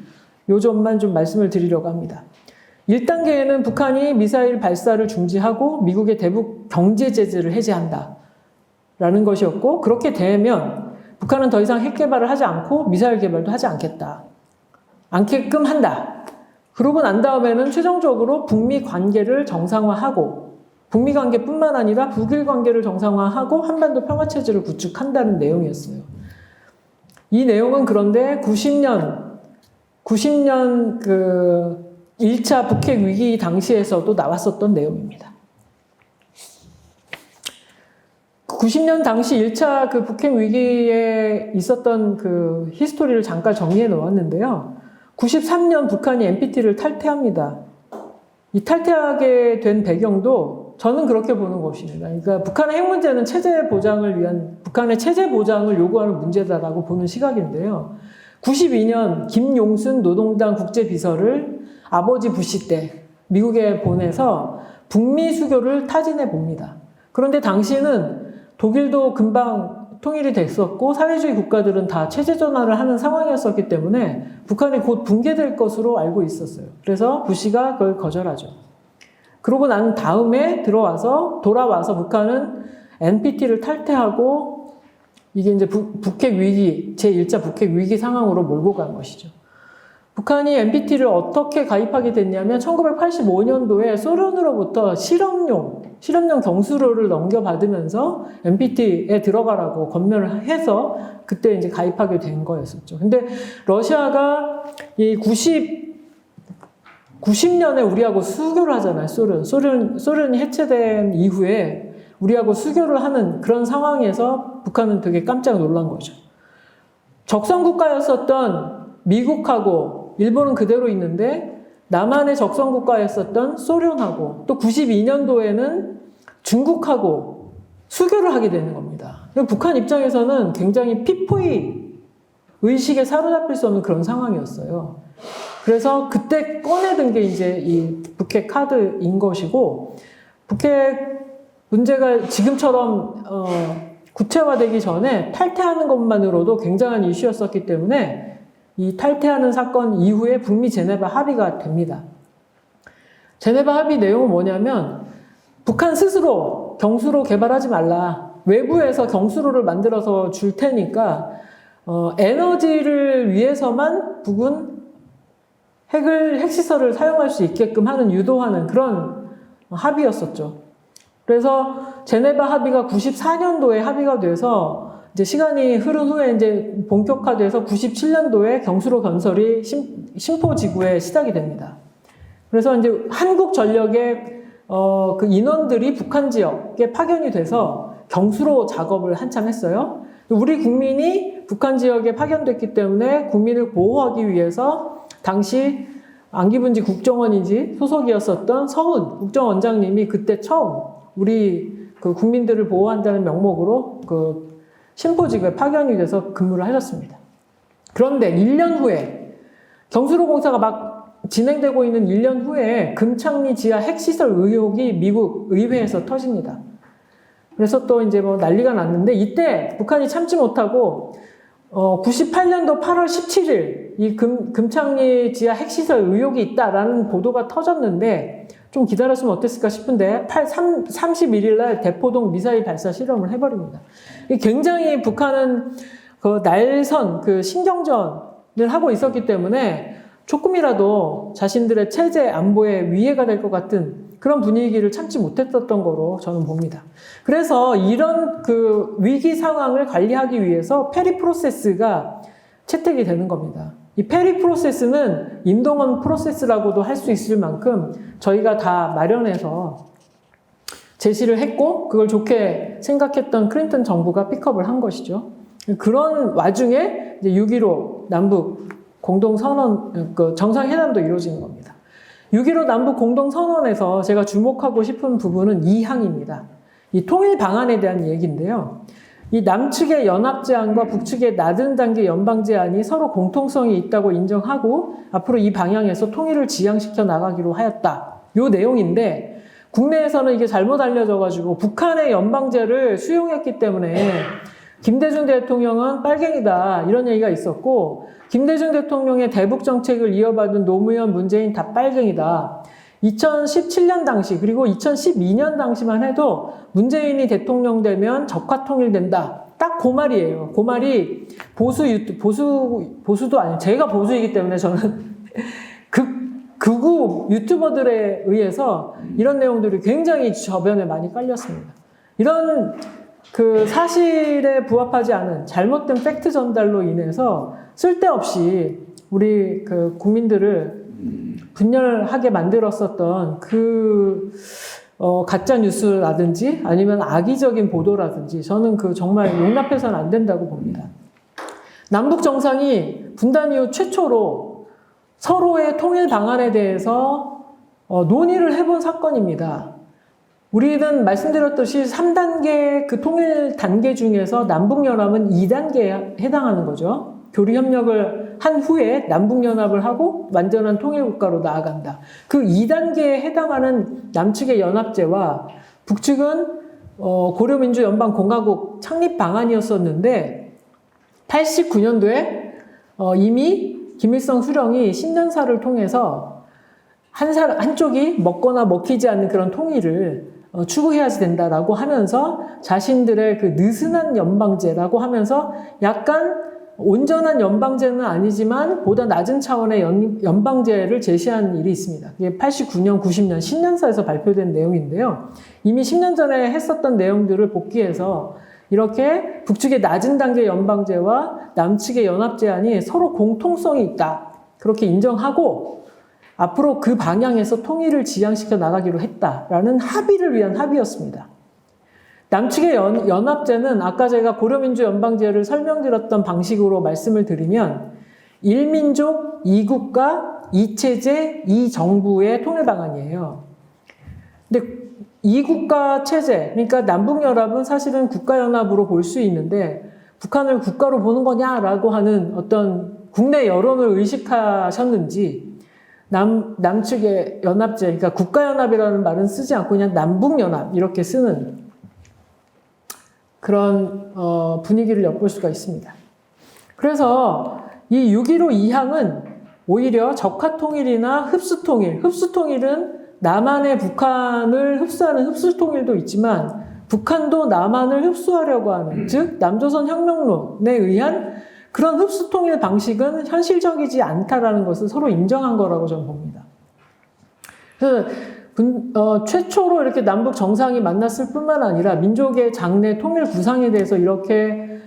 요 점만 좀 말씀을 드리려고 합니다. 1단계에는 북한이 미사일 발사를 중지하고 미국의 대북 경제 제재를 해제한다. 라는 것이었고, 그렇게 되면 북한은 더 이상 핵 개발을 하지 않고 미사일 개발도 하지 않게끔 한다. 그러고 난 다음에는 최종적으로 북미 관계를 정상화하고, 북미 관계뿐만 아니라 북일 관계를 정상화하고 한반도 평화체제를 구축한다는 내용이었어요. 이 내용은 그런데 90년 1차 북핵 위기 당시에서도 나왔었던 내용입니다. 90년 당시 1차 북핵 위기에 있었던 히스토리를 잠깐 정리해 놓았는데요. 93년 북한이 NPT를 탈퇴합니다. 이 탈퇴하게 된 배경도 저는 그렇게 보는 것입니다. 그러니까 북한의 핵 문제는 체제 보장을 위한, 북한의 체제 보장을 요구하는 문제다라고 보는 시각인데요. 92년 김용순 노동당 국제비서를 아버지 부시 때 미국에 보내서 북미 수교를 타진해 봅니다. 그런데 당시는 독일도 금방 통일이 됐었고 사회주의 국가들은 다 체제 전환을 하는 상황이었었기 때문에 북한이 곧 붕괴될 것으로 알고 있었어요. 그래서 부시가 그걸 거절하죠. 그러고 난 다음에 돌아와서 북한은 NPT를 탈퇴하고 이게 이제 북핵 위기, 제1차 북핵 위기 상황으로 몰고 간 것이죠. 북한이 NPT를 어떻게 가입하게 됐냐면 1985년도에 소련으로부터 실험용 경수로를 넘겨받으면서 NPT에 들어가라고 권면을 해서 그때 이제 가입하게 된 거였었죠. 근데 러시아가 이 90년에 우리하고 수교를 하잖아요. 소련이 해체된 이후에 우리하고 수교를 하는 그런 상황에서 북한은 되게 깜짝 놀란 거죠. 적성국가였었던 미국하고 일본은 그대로 있는데 남한의 적성국가였었던 소련하고 또 92년도에는 중국하고 수교를 하게 되는 겁니다. 북한 입장에서는 굉장히 피포이 의식에 사로잡힐 수 없는 그런 상황이었어요. 그래서 그때 꺼내든 게 이제 이 북핵 카드인 것이고, 북핵 문제가 지금처럼 구체화되기 전에 탈퇴하는 것만으로도 굉장한 이슈였었기 때문에 이 탈퇴하는 사건 이후에 북미 제네바 합의가 됩니다. 제네바 합의 내용은 뭐냐면 북한 스스로 경수로 개발하지 말라. 외부에서 경수로를 만들어서 줄 테니까 에너지를 위해서만 북은 핵시설을 사용할 수 있게끔 유도하는 그런 합의였었죠. 그래서 제네바 합의가 94년도에 합의가 돼서 이제 시간이 흐른 후에 이제 본격화돼서 97년도에 경수로 건설이 신포지구에 시작이 됩니다. 그래서 이제 한국전력의 그 인원들이 북한 지역에 파견이 돼서 경수로 작업을 한참 했어요. 우리 국민이 북한 지역에 파견됐기 때문에 국민을 보호하기 위해서 당시 안기부인지 국정원인지 소속이었었던 서훈 국정원장님이 그때 처음 우리 그 국민들을 보호한다는 명목으로 그 신포지구에 파견이 돼서 근무를 하셨습니다. 그런데 1년 후에 경수로 공사가 막 진행되고 있는 1년 후에 금창리 지하 핵시설 의혹이 미국 의회에서 터집니다. 그래서 또 이제 뭐 난리가 났는데 이때 북한이 참지 못하고 98년도 8월 17일 이 금창리 지하 핵시설 의혹이 있다라는 보도가 터졌는데 좀 기다렸으면 어땠을까 싶은데 31일 날 대포동 미사일 발사 실험을 해버립니다. 굉장히 북한은 그 날선 그 신경전을 하고 있었기 때문에 조금이라도 자신들의 체제 안보에 위해가 될 것 같은 그런 분위기를 참지 못했었던 거로 저는 봅니다. 그래서 이런 그 위기 상황을 관리하기 위해서 페리 프로세스가 채택이 되는 겁니다. 이 페리 프로세스는 임동원 프로세스라고도 할 수 있을 만큼 저희가 다 마련해서 제시를 했고 그걸 좋게 생각했던 클린턴 정부가 픽업을 한 것이죠. 그런 와중에 이제 6.15 남북 공동선언, 그 정상회담도 이루어지는 겁니다. 6.15 남북 공동선언에서 제가 주목하고 싶은 부분은 2항입니다. 이 통일 방안에 대한 얘기인데요. 이 남측의 연합제안과 북측의 낮은 단계 연방제안이 서로 공통성이 있다고 인정하고 앞으로 이 방향에서 통일을 지향시켜 나가기로 하였다. 요 내용인데 국내에서는 이게 잘못 알려져가지고 북한의 연방제를 수용했기 때문에 김대중 대통령은 빨갱이다 이런 얘기가 있었고 김대중 대통령의 대북 정책을 이어받은 노무현, 문재인 다 빨갱이다. 2017년 당시 그리고 2012년 당시만 해도 문재인이 대통령 되면 적화통일된다. 딱 그 말이에요. 그 말이 보수도 아니에요. 제가 보수이기 때문에 저는 극우 유튜버들에 의해서 이런 내용들이 굉장히 저변에 많이 깔렸습니다. 이런 그 사실에 부합하지 않은 잘못된 팩트 전달로 인해서 쓸데없이 우리 그 국민들을 분열하게 만들었었던 그 가짜 뉴스라든지 아니면 악의적인 보도라든지 저는 그 정말 용납해서는 안 된다고 봅니다. 남북 정상이 분단 이후 최초로 서로의 통일 방안에 대해서 논의를 해본 사건입니다. 우리는 말씀드렸듯이 3단계 그 통일 단계 중에서 남북연합은 2단계에 해당하는 거죠. 교류협력을 한 후에 남북연합을 하고 완전한 통일국가로 나아간다. 그 2단계에 해당하는 남측의 연합제와 북측은 고려민주연방공화국 창립 방안이었었는데 89년도에 이미 김일성 수령이 신년사를 통해서 한쪽이 먹거나 먹히지 않는 그런 통일을 추구해야지 된다라고 하면서 자신들의 그 느슨한 연방제라고 하면서 약간 온전한 연방제는 아니지만 보다 낮은 차원의 연방제를 제시한 일이 있습니다. 이게 89년, 90년, 10년사에서 발표된 내용인데요. 이미 10년 전에 했었던 내용들을 복귀해서 이렇게 북측의 낮은 단계 연방제와 남측의 연합제안이 서로 공통성이 있다. 그렇게 인정하고 앞으로 그 방향에서 통일을 지향시켜 나가기로 했다라는 합의를 위한 합의였습니다. 남측의 연합제는 아까 제가 고려민주 연방제를 설명드렸던 방식으로 말씀을 드리면 1민족, 2국가, 2체제, 2정부의 통일 방안이에요. 근데 2국가 체제, 그러니까 남북연합은 사실은 국가연합으로 볼 수 있는데 북한을 국가로 보는 거냐라고 하는 어떤 국내 여론을 의식하셨는지 남측의 연합제, 그러니까 국가연합이라는 말은 쓰지 않고 그냥 남북연합 이렇게 쓰는 그런 분위기를 엿볼 수가 있습니다. 그래서 이 6.15 이항은 오히려 적화통일이나 흡수통일, 흡수통일은 남한의 북한을 흡수하는 흡수통일도 있지만 북한도 남한을 흡수하려고 하는, 즉 남조선 혁명론에 의한 그런 흡수통일 방식은 현실적이지 않다라는 것을 서로 인정한 거라고 저는 봅니다. 그래서 최초로 이렇게 남북 정상이 만났을 뿐만 아니라 민족의 장래 통일 구상에 대해서 이렇게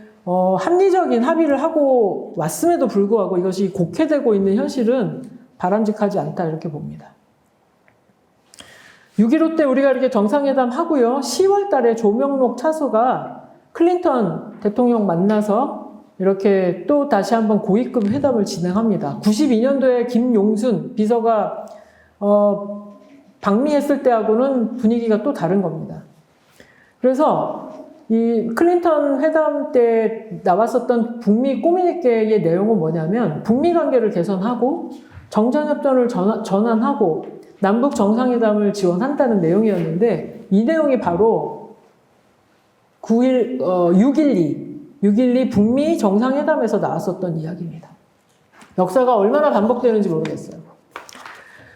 합리적인 합의를 하고 왔음에도 불구하고 이것이 곡해되고 있는 현실은 바람직하지 않다 이렇게 봅니다. 6.15 때 우리가 이렇게 정상회담 하고요. 10월 달에 조명록 차서가 클린턴 대통령 만나서 이렇게 또 다시 한번 고위급 회담을 진행합니다. 92년도에 김용순 비서가 방미했을 때하고는 분위기가 또 다른 겁니다. 그래서 이 클린턴 회담 때 나왔었던 북미 꼬미니케의 내용은 뭐냐면 북미 관계를 개선하고 정전협정을 전환하고 남북 정상회담을 지원한다는 내용이었는데 이 내용이 바로 6.12 북미 정상회담에서 나왔었던 이야기입니다. 역사가 얼마나 반복되는지 모르겠어요.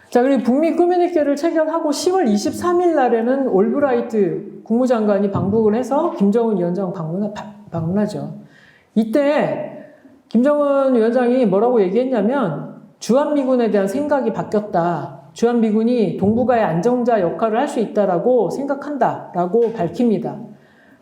자, 그리고 북미 커뮤니케를 체결하고 10월 23일 날에는 올브라이트 국무장관이 방북을 해서 김정은 위원장 방문하죠. 이때 김정은 위원장이 뭐라고 얘기했냐면 주한미군에 대한 생각이 바뀌었다. 주한미군이 동북아의 안정자 역할을 할 수 있다라고 생각한다라고 밝힙니다.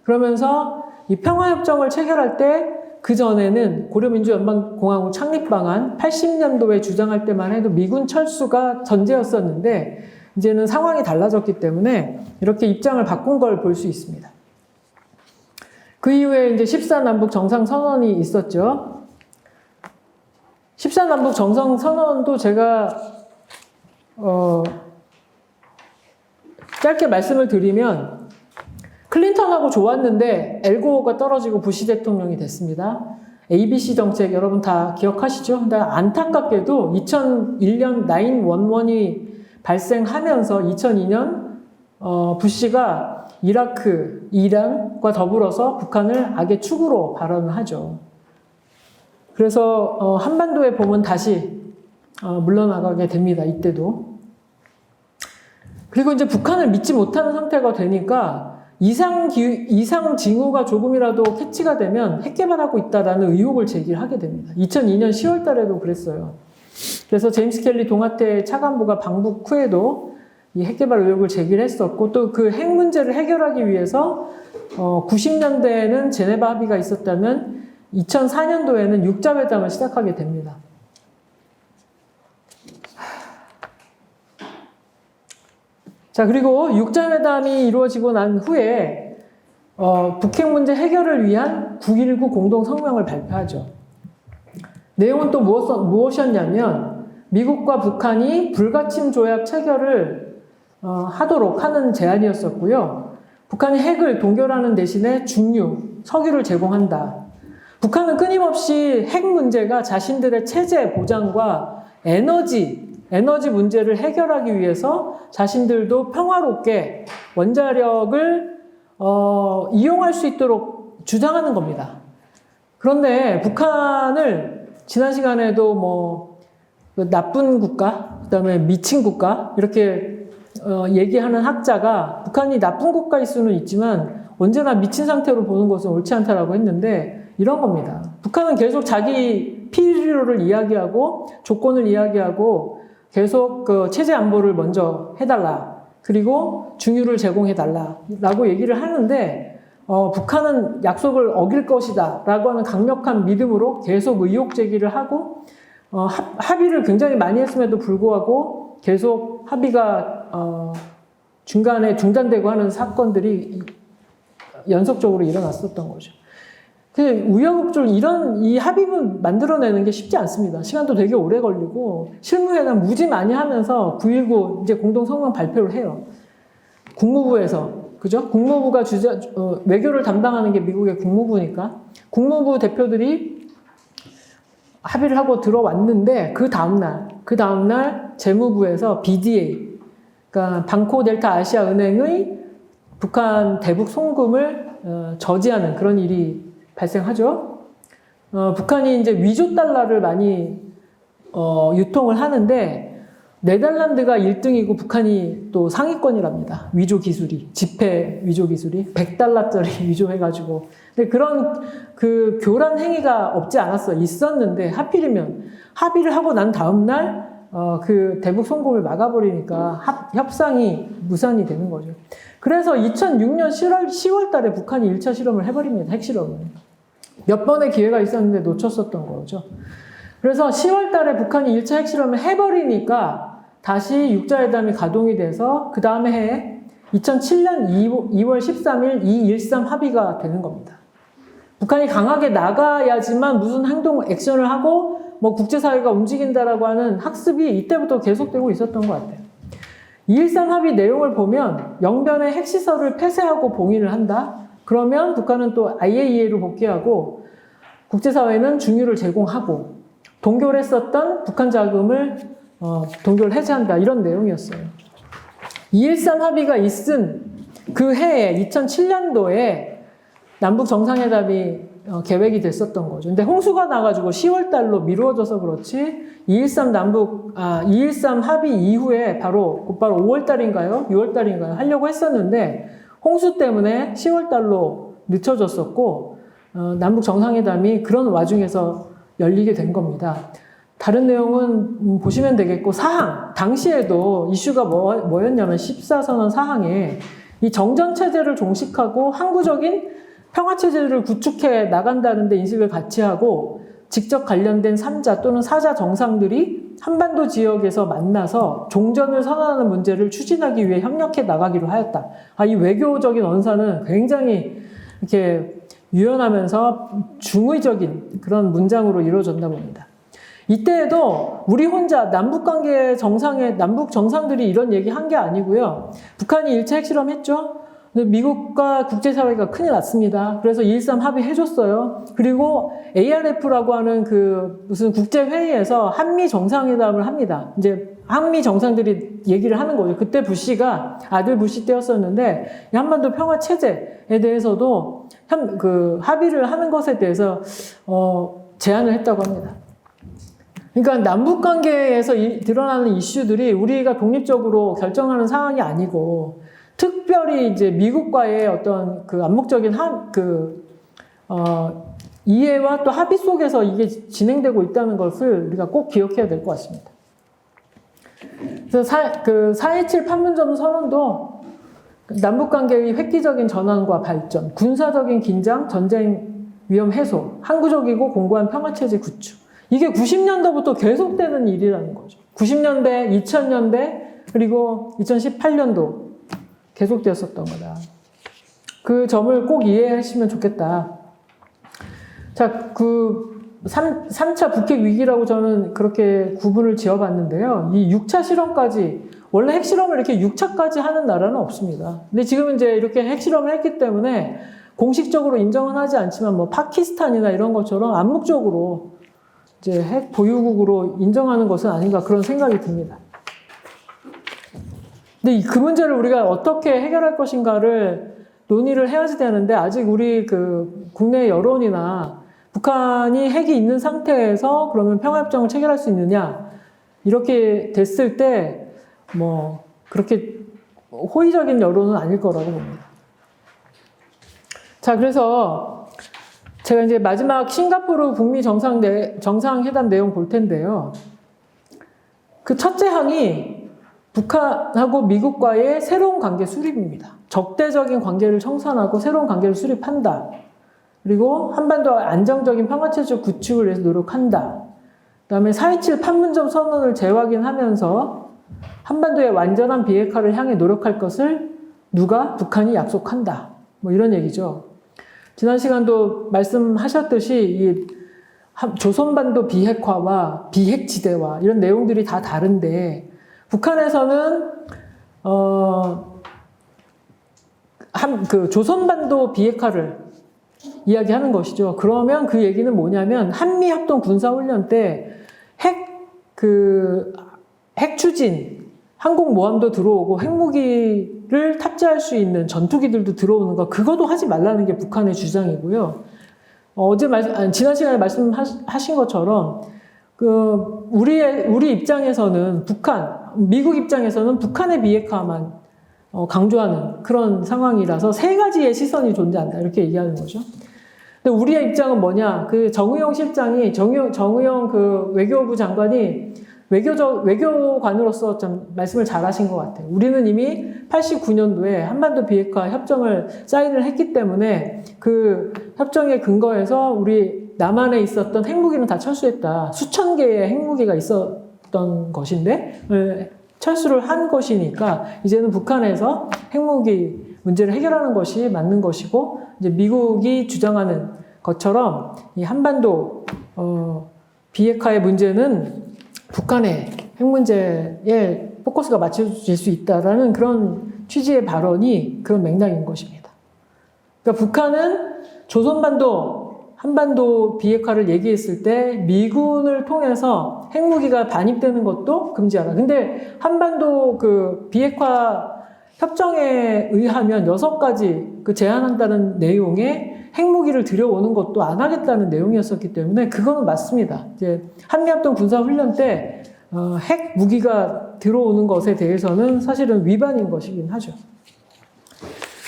그러면서 이 평화협정을 체결할 때 그 전에는 고려민주연방공화국 창립 방안 80년도에 주장할 때만 해도 미군 철수가 전제였었는데 이제는 상황이 달라졌기 때문에 이렇게 입장을 바꾼 걸 볼 수 있습니다. 그 이후에 이제 14남북 정상선언이 있었죠. 14남북 정상선언도 제가 짧게 말씀을 드리면 클린턴하고 좋았는데 엘고어가 떨어지고 부시 대통령이 됐습니다. ABC 정책 여러분 다 기억하시죠? 근데 안타깝게도 2001년 911이 발생하면서 2002년 부시가 이라크, 이란과 더불어서 북한을 악의 축으로 발언을 하죠. 그래서 한반도에 보면 다시 물러나가게 됩니다. 이때도. 그리고 이제 북한을 믿지 못하는 상태가 되니까 이상 징후가 조금이라도 캐치가 되면 핵 개발하고 있다라는 의혹을 제기하게 됩니다. 2002년 10월 달에도 그랬어요. 그래서 제임스 켈리 동아태 차관보가 방북 후에도 이 핵 개발 의혹을 제기를 했었고 또 그 핵 문제를 해결하기 위해서 90년대에는 제네바 합의가 있었다면 2004년도에는 육자회담을 시작하게 됩니다. 자, 그리고 육자회담이 이루어지고 난 후에 북핵 문제 해결을 위한 9.19 공동성명을 발표하죠. 내용은 또 무엇이었냐면 미국과 북한이 불가침 조약 체결을 하도록 하는 제안이었었고요. 북한이 핵을 동결하는 대신에 중유, 석유를 제공한다. 북한은 끊임없이 핵 문제가 자신들의 체제 보장과 에너지 문제를 해결하기 위해서 자신들도 평화롭게 원자력을 이용할 수 있도록 주장하는 겁니다. 그런데 북한을 지난 시간에도 나쁜 국가, 그다음에 미친 국가 이렇게 얘기하는 학자가 북한이 나쁜 국가일 수는 있지만 언제나 미친 상태로 보는 것은 옳지 않다라고 했는데 이런 겁니다. 북한은 계속 자기 필요를 이야기하고 조건을 이야기하고 계속 그 체제 안보를 먼저 해달라. 그리고 중유를 제공해달라라고 얘기를 하는데 북한은 약속을 어길 것이다 라고 하는 강력한 믿음으로 계속 의혹 제기를 하고 합의를 굉장히 많이 했음에도 불구하고 계속 합의가 중간에 중단되고 하는 사건들이 연속적으로 일어났었던 거죠. 우여곡절 이 합의문 만들어내는 게 쉽지 않습니다. 시간도 되게 오래 걸리고 실무회담 무지 많이 하면서 9.19 이제 공동성명 발표를 해요. 국무부에서 그죠? 국무부가 외교를 담당하는 게 미국의 국무부니까 국무부 대표들이 합의를 하고 들어왔는데 그 다음날 재무부에서 BDA 그러니까 방코 델타 아시아 은행의 북한 대북 송금을 저지하는 그런 일이 발생하죠. 북한이 이제 위조 달러를 많이 유통을 하는데 네덜란드가 1등이고 북한이 또 상위권이랍니다. 위조 기술이 지폐 위조 기술이 100달러짜리 위조해가지고 근데 그런 그 교란 행위가 없지 않았어. 있었는데 하필이면 합의를 하고 난 다음 날 그 대북 송금을 막아버리니까 협상이 무산이 되는 거죠. 그래서 2006년 10월 달에 북한이 1차 실험을 해버립니다. 핵실험을. 몇 번의 기회가 있었는데 놓쳤었던 거죠. 그래서 10월 달에 북한이 1차 핵실험을 해버리니까 다시 육자회담이 가동이 돼서 그 다음에 해에 2007년 2월 13일 213 합의가 되는 겁니다. 북한이 강하게 나가야지만 무슨 액션을 하고 뭐 국제사회가 움직인다라고 하는 학습이 이때부터 계속되고 있었던 것 같아요. 213 합의 내용을 보면 영변의 핵시설을 폐쇄하고 봉인을 한다. 그러면 북한은 또 IAEA로 복귀하고 국제사회는 중유를 제공하고 동결했었던 북한 자금을 동결 해제한다. 이런 내용이었어요. 213 합의가 있은 그 해에 2007년도에 남북 정상회담이 계획이 됐었던 거죠. 근데 홍수가 나가지고 10월 달로 미루어져서 그렇지 213 합의 이후에 곧바로 5월 달인가요? 6월 달인가요? 하려고 했었는데 홍수 때문에 10월 달로 늦춰졌었고 남북 정상회담이 그런 와중에서 열리게 된 겁니다. 다른 내용은 보시면 되겠고 사항 당시에도 이슈가 뭐였냐면 14선언 사항에 이 정전체제를 종식하고 항구적인 평화체제를 구축해 나간다는 데 인식을 같이 하고 직접 관련된 3자 또는 4자 정상들이 한반도 지역에서 만나서 종전을 선언하는 문제를 추진하기 위해 협력해 나가기로 하였다. 이 외교적인 언사는 굉장히 이렇게 유연하면서 중의적인 그런 문장으로 이루어졌나 봅니다. 이때에도 우리 혼자 남북 정상들이 이런 얘기 한 게 아니고요. 북한이 1차 핵실험 했죠. 근데 미국과 국제사회가 큰일 났습니다. 그래서 213 합의해줬어요. 그리고 ARF라고 하는 그 무슨 국제회의에서 한미 정상회담을 합니다. 이제 한미 정상들이 얘기를 하는 거죠. 그때 부시가 아들 부시 때였었는데 한반도 평화 체제에 대해서도 합의를 하는 것에 대해서 제안을 했다고 합니다. 그러니까 남북 관계에서 드러나는 이슈들이 우리가 독립적으로 결정하는 사항이 아니고 특별히 이제 미국과의 어떤 그 암묵적인 이해와 또 합의 속에서 이게 진행되고 있다는 것을 우리가 꼭 기억해야 될 것 같습니다. 그래서 4.27 판문점 선언도 남북 관계의 획기적인 전환과 발전, 군사적인 긴장, 전쟁 위험 해소, 항구적이고 공고한 평화체제 구축. 이게 90년도부터 계속되는 일이라는 거죠. 90년대, 2000년대, 그리고 2018년도 계속되었었던 거다. 그 점을 꼭 이해하시면 좋겠다. 자, 3차 북핵 위기라고 저는 그렇게 구분을 지어봤는데요. 이 6차 실험까지, 원래 핵실험을 이렇게 6차까지 하는 나라는 없습니다. 근데 지금 이제 이렇게 핵실험을 했기 때문에 공식적으로 인정은 하지 않지만 뭐 파키스탄이나 이런 것처럼 암묵적으로 이제 핵 보유국으로 인정하는 것은 아닌가 그런 생각이 듭니다. 근데 그 문제를 우리가 어떻게 해결할 것인가를 논의를 해야지 되는데 아직 우리 국내 여론이나 북한이 핵이 있는 상태에서 그러면 평화협정을 체결할 수 있느냐 이렇게 됐을 때 뭐 그렇게 호의적인 여론은 아닐 거라고 봅니다. 자, 그래서 제가 이제 마지막 싱가포르 북미 정상회담 내용 볼 텐데요. 그 첫째 항이 북한하고 미국과의 새로운 관계 수립입니다. 적대적인 관계를 청산하고 새로운 관계를 수립한다. 그리고 한반도 안정적인 평화체제 구축을 위해서 노력한다. 그다음에 4.27 판문점 선언을 재확인하면서 한반도의 완전한 비핵화를 향해 노력할 것을 누가? 북한이 약속한다. 뭐 이런 얘기죠. 지난 시간도 말씀하셨듯이 이 조선반도 비핵화와 비핵지대와 이런 내용들이 다 다른데 북한에서는 그 조선반도 비핵화를 이야기하는 것이죠. 그러면 그 얘기는 뭐냐면 한미합동 군사훈련 때 핵 추진, 항공모함도 들어오고 핵무기를 탑재할 수 있는 전투기들도 들어오는 거, 그것도 하지 말라는 게 북한의 주장이고요. 지난 시간에 말씀하신 것처럼, 우리 입장에서는 미국 입장에서는 북한의 비핵화만 강조하는 그런 상황이라서 세 가지의 시선이 존재한다. 이렇게 얘기하는 거죠. 근데 우리의 입장은 뭐냐? 그 정의용 실장이, 정의용 그 외교부 장관이 외교관으로서 좀 말씀을 잘 하신 것 같아요. 우리는 이미 89년도에 한반도 비핵화 협정을 사인을 했기 때문에 그 협정의 근거에서 우리 남한에 있었던 핵무기는 다 철수했다. 수천 개의 핵무기가 있었던 것인데 철수를 한 것이니까 이제는 북한에서 핵무기 문제를 해결하는 것이 맞는 것이고, 이제 미국이 주장하는 것처럼 이 한반도 비핵화의 문제는 북한의 핵 문제에 포커스가 맞춰질 수 있다라는 그런 취지의 발언이 그런 맥락인 것입니다. 그러니까 북한은 한반도 비핵화를 얘기했을 때 미군을 통해서 핵무기가 반입되는 것도 금지하라. 근데 한반도 그 비핵화 협정에 의하면 6가지 그 제한한다는 내용의 핵무기를 들여오는 것도 안 하겠다는 내용이었었기 때문에 그거는 맞습니다. 이제 한미합동 군사훈련 때 핵무기가 들어오는 것에 대해서는 사실은 위반인 것이긴 하죠.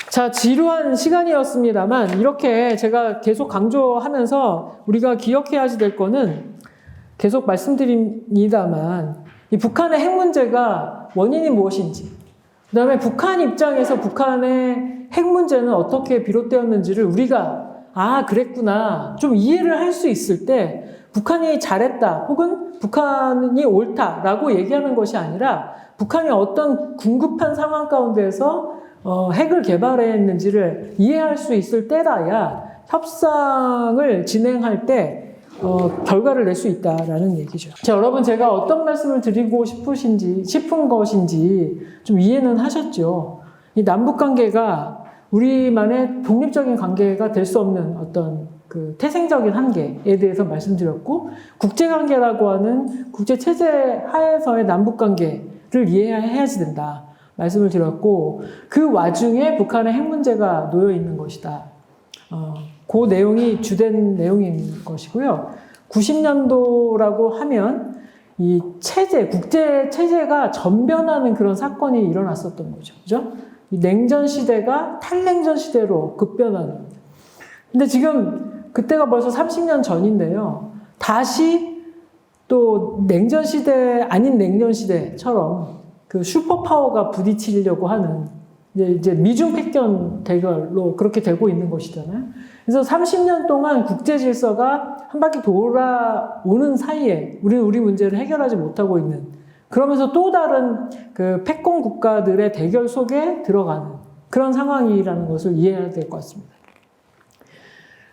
자, 지루한 시간이었습니다만 이렇게 제가 계속 강조하면서 우리가 기억해야 될 거는 계속 말씀드립니다만 이 북한의 핵 문제가 원인이 무엇인지, 그 다음에 북한 입장에서 북한의 핵 문제는 어떻게 비롯되었는지를 우리가 그랬구나 좀 이해를 할 수 있을 때 북한이 잘했다 혹은 북한이 옳다라고 얘기하는 것이 아니라 북한이 어떤 궁급한 상황 가운데서 핵을 개발했는지를 이해할 수 있을 때라야 협상을 진행할 때 결과를 낼 수 있다라는 얘기죠. 자, 여러분 제가 어떤 말씀을 드리고 싶은 것인지 좀 이해는 하셨죠? 이 남북 관계가 우리만의 독립적인 관계가 될 수 없는 어떤 그 태생적인 한계에 대해서 말씀드렸고, 국제관계라고 하는 국제체제 하에서의 남북 관계를 이해해야지 된다 말씀을 드렸고, 그 와중에 북한의 핵 문제가 놓여 있는 것이다. 그 내용이 주된 내용인 것이고요. 90년도라고 하면 이 국제 체제가 전변하는 그런 사건이 일어났었던 거죠. 그죠? 이 냉전 시대가 탈냉전 시대로 급변하는. 근데 지금 그때가 벌써 30년 전인데요. 다시 또 냉전 시대 아닌 냉전 시대처럼 그 슈퍼파워가 부딪히려고 하는 이제 미중 패권 대결로 그렇게 되고 있는 것이잖아요. 그래서 30년 동안 국제 질서가 한 바퀴 돌아오는 사이에 우리 문제를 해결하지 못하고 있는, 그러면서 또 다른 그 패권 국가들의 대결 속에 들어가는 그런 상황이라는 것을 이해해야 될 것 같습니다.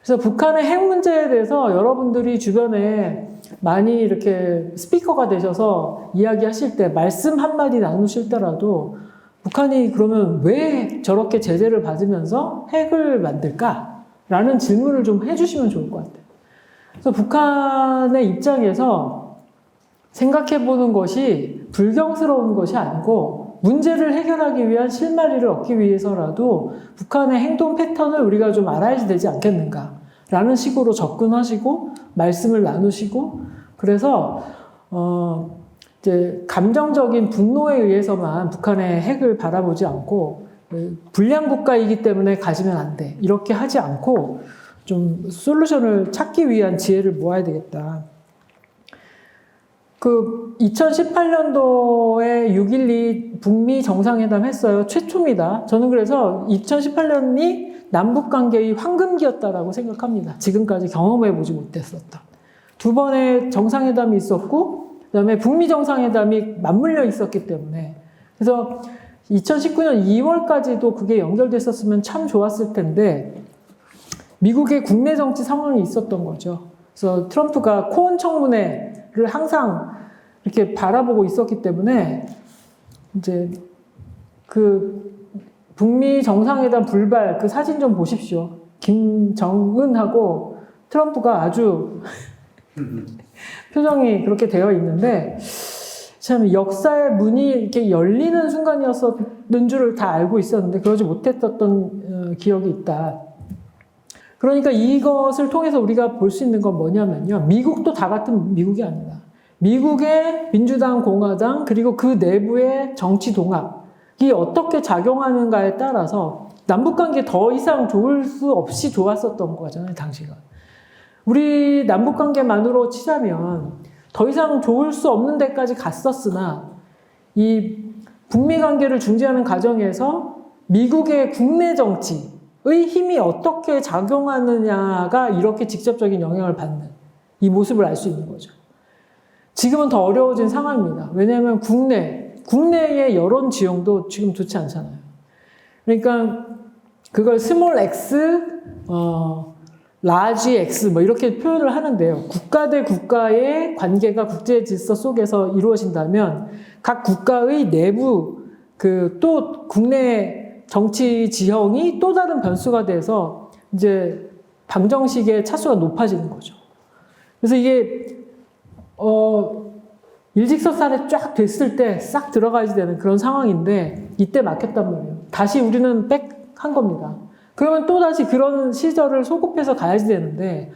그래서 북한의 핵 문제에 대해서 여러분들이 주변에 많이 이렇게 스피커가 되셔서 이야기하실 때, 말씀 한마디 나누실 때라도 북한이 그러면 왜 저렇게 제재를 받으면서 핵을 만들까? 라는 질문을 좀 해주시면 좋을 것 같아요. 그래서 북한의 입장에서 생각해보는 것이 불경스러운 것이 아니고 문제를 해결하기 위한 실마리를 얻기 위해서라도 북한의 행동 패턴을 우리가 좀 알아야지 되지 않겠는가 라는 식으로 접근하시고 말씀을 나누시고, 그래서 이제 감정적인 분노에 의해서만 북한의 핵을 바라보지 않고 불량 국가이기 때문에 가지면 안 돼. 이렇게 하지 않고 좀 솔루션을 찾기 위한 지혜를 모아야 되겠다. 그 2018년도에 6.12 북미 정상회담 했어요. 최초입니다. 저는 그래서 2018년이 남북관계의 황금기였다라고 생각합니다. 지금까지 경험해보지 못했었던. 두 번의 정상회담이 있었고 그다음에 북미 정상회담이 맞물려 있었기 때문에 그래서 2019년 2월까지도 그게 연결됐었으면 참 좋았을 텐데 미국의 국내 정치 상황이 있었던 거죠. 그래서 트럼프가 코언 청문회를 항상 이렇게 바라보고 있었기 때문에 이제 그 북미 정상회담 불발 그 사진 좀 보십시오. 김정은하고 트럼프가 아주 표정이 그렇게 되어 있는데 참 역사의 문이 이렇게 열리는 순간이었던 줄을 다 알고 있었는데 그러지 못했었던 기억이 있다. 그러니까 이것을 통해서 우리가 볼 수 있는 건 뭐냐면요. 미국도 다 같은 미국이 아니다. 미국의 민주당, 공화당 그리고 그 내부의 정치 동압이 어떻게 작용하는가에 따라서 남북관계 더 이상 좋을 수 없이 좋았었던 거잖아요. 당시가. 우리 남북관계만으로 치자면 더 이상 좋을 수 없는 데까지 갔었으나 이 북미 관계를 중재하는 과정에서 미국의 국내 정치의 힘이 어떻게 작용하느냐가 이렇게 직접적인 영향을 받는 이 모습을 알 수 있는 거죠. 지금은 더 어려워진 상황입니다. 왜냐하면 국내의 여론 지형도 지금 좋지 않잖아요. 그러니까 그걸 스몰 x, 라지 X 뭐 이렇게 표현을 하는데요. 국가 대 국가의 관계가 국제 질서 속에서 이루어진다면 각 국가의 내부 그 또 국내 정치 지형이 또 다른 변수가 돼서 이제 방정식의 차수가 높아지는 거죠. 그래서 이게 일직선산에 쫙 됐을 때 싹 들어가야 되는 그런 상황인데 이때 막혔단 말이에요. 다시 우리는 백한 겁니다. 그러면 또다시 그런 시절을 소급해서 가야지 되는데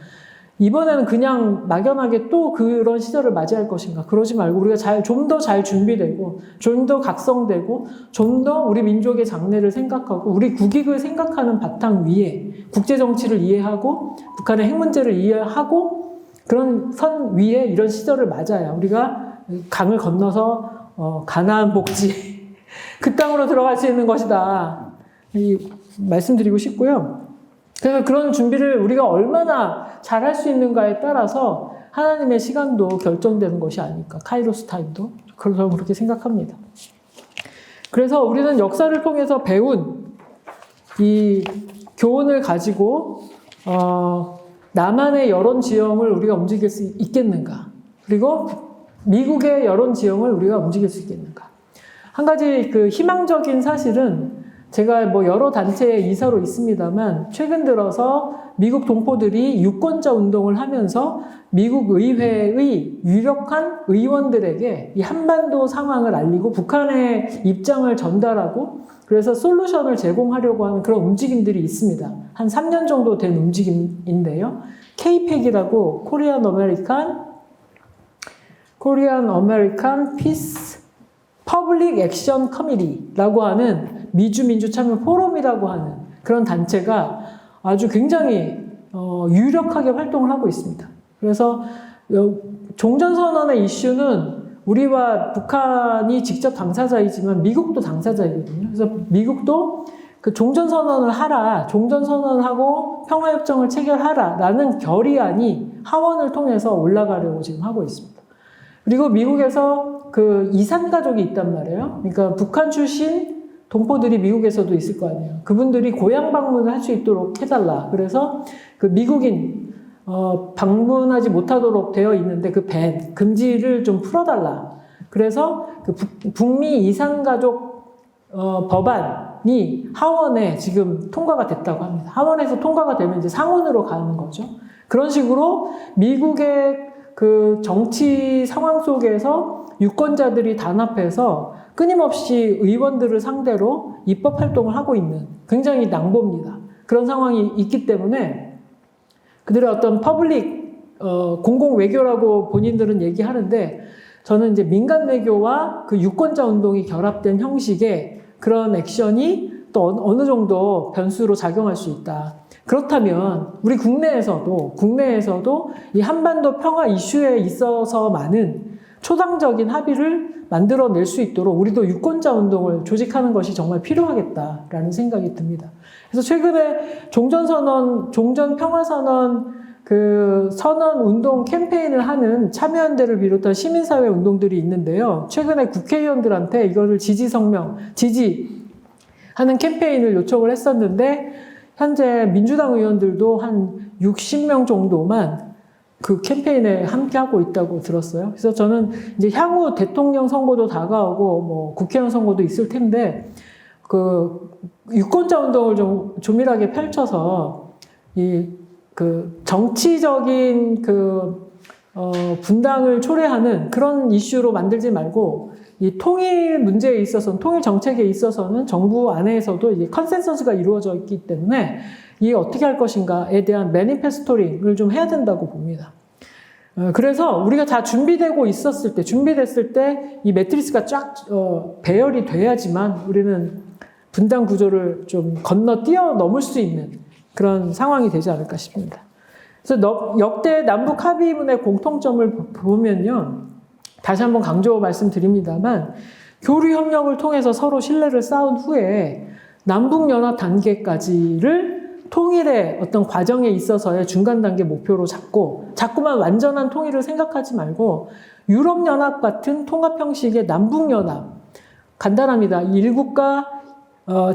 이번에는 그냥 막연하게 또 그런 시절을 맞이할 것인가. 그러지 말고 우리가 좀 더 잘 준비되고 좀 더 각성되고 좀 더 우리 민족의 장래를 생각하고 우리 국익을 생각하는 바탕 위에 국제정치를 이해하고 북한의 핵 문제를 이해하고 그런 선 위에 이런 시절을 맞아야 우리가 강을 건너서 가나안 복지 그 땅으로 들어갈 수 있는 것이다. 말씀드리고 싶고요. 그래서 그런 준비를 우리가 얼마나 잘 할 수 있는가에 따라서 하나님의 시간도 결정되는 것이 아닐까. 카이로스 타임도. 저는 그렇게 생각합니다. 그래서 우리는 역사를 통해서 배운 이 교훈을 가지고 남한의 여론 지형을 우리가 움직일 수 있겠는가. 그리고 미국의 여론 지형을 우리가 움직일 수 있겠는가. 한 가지 그 희망적인 사실은 제가 뭐 여러 단체의 이사로 있습니다만 최근 들어서 미국 동포들이 유권자 운동을 하면서 미국 의회의 유력한 의원들에게 이 한반도 상황을 알리고 북한의 입장을 전달하고 그래서 솔루션을 제공하려고 하는 그런 움직임들이 있습니다. 한 3년 정도 된 움직임인데요. KPEC이라고 Korean American Peace Public Action Committee라고 하는 미주민주참여 포럼이라고 하는 그런 단체가 아주 굉장히 유력하게 활동을 하고 있습니다. 그래서 종전선언의 이슈는 우리와 북한이 직접 당사자이지만 미국도 당사자이거든요. 그래서 미국도 그 종전선언을 하라, 종전선언을 하고 평화협정을 체결하라라는 결의안이 하원을 통해서 올라가려고 지금 하고 있습니다. 그리고 미국에서 그 이산가족이 있단 말이에요. 그러니까 북한 출신 동포들이 미국에서도 있을 거 아니에요. 그분들이 고향 방문을 할 수 있도록 해달라. 그래서 그 미국인 방문하지 못하도록 되어 있는데 그 금지를 좀 풀어달라. 그래서 그 북미 이산가족 법안이 하원에 지금 통과가 됐다고 합니다. 하원에서 통과가 되면 이제 상원으로 가는 거죠. 그런 식으로 미국의 그 정치 상황 속에서 유권자들이 단합해서 끊임없이 의원들을 상대로 입법 활동을 하고 있는 굉장히 낭보입니다. 그런 상황이 있기 때문에 그들의 어떤 퍼블릭 공공 외교라고 본인들은 얘기하는데 저는 이제 민간 외교와 그 유권자 운동이 결합된 형식의 그런 액션이 또 어느 정도 변수로 작용할 수 있다. 그렇다면 우리 국내에서도 이 한반도 평화 이슈에 있어서만은 초당적인 합의를 만들어낼 수 있도록 우리도 유권자 운동을 조직하는 것이 정말 필요하겠다라는 생각이 듭니다. 그래서 최근에 종전평화선언 그 선언 운동 캠페인을 하는 참여연대를 비롯한 시민사회 운동들이 있는데요. 최근에 국회의원들한테 이거를 지지하는 캠페인을 요청을 했었는데 현재 민주당 의원들도 한 60명 정도만 그 캠페인에 함께하고 있다고 들었어요. 그래서 저는 이제 향후 대통령 선거도 다가오고 뭐 국회의원 선거도 있을 텐데 그 유권자 운동을 좀 조밀하게 펼쳐서 그 정치적인 분당을 초래하는 그런 이슈로 만들지 말고 이 통일 문제에 있어서는, 통일 정책에 있어서는 정부 안에서도 이제 컨센서스가 이루어져 있기 때문에 이게 어떻게 할 것인가에 대한 매니페스토링을 좀 해야 된다고 봅니다. 그래서 우리가 다 준비됐을 때 이 매트리스가 쫙 배열이 돼야지만 우리는 분당 구조를 좀 뛰어넘을 수 있는 그런 상황이 되지 않을까 싶습니다. 그래서 역대 남북 합의문의 공통점을 보면요. 다시 한번 강조 말씀드립니다만 교류협력을 통해서 서로 신뢰를 쌓은 후에 남북연합 단계까지를 통일의 어떤 과정에 있어서의 중간 단계 목표로 잡고 자꾸만 완전한 통일을 생각하지 말고 유럽연합 같은 통합 형식의 남북연합 간단합니다. 1국가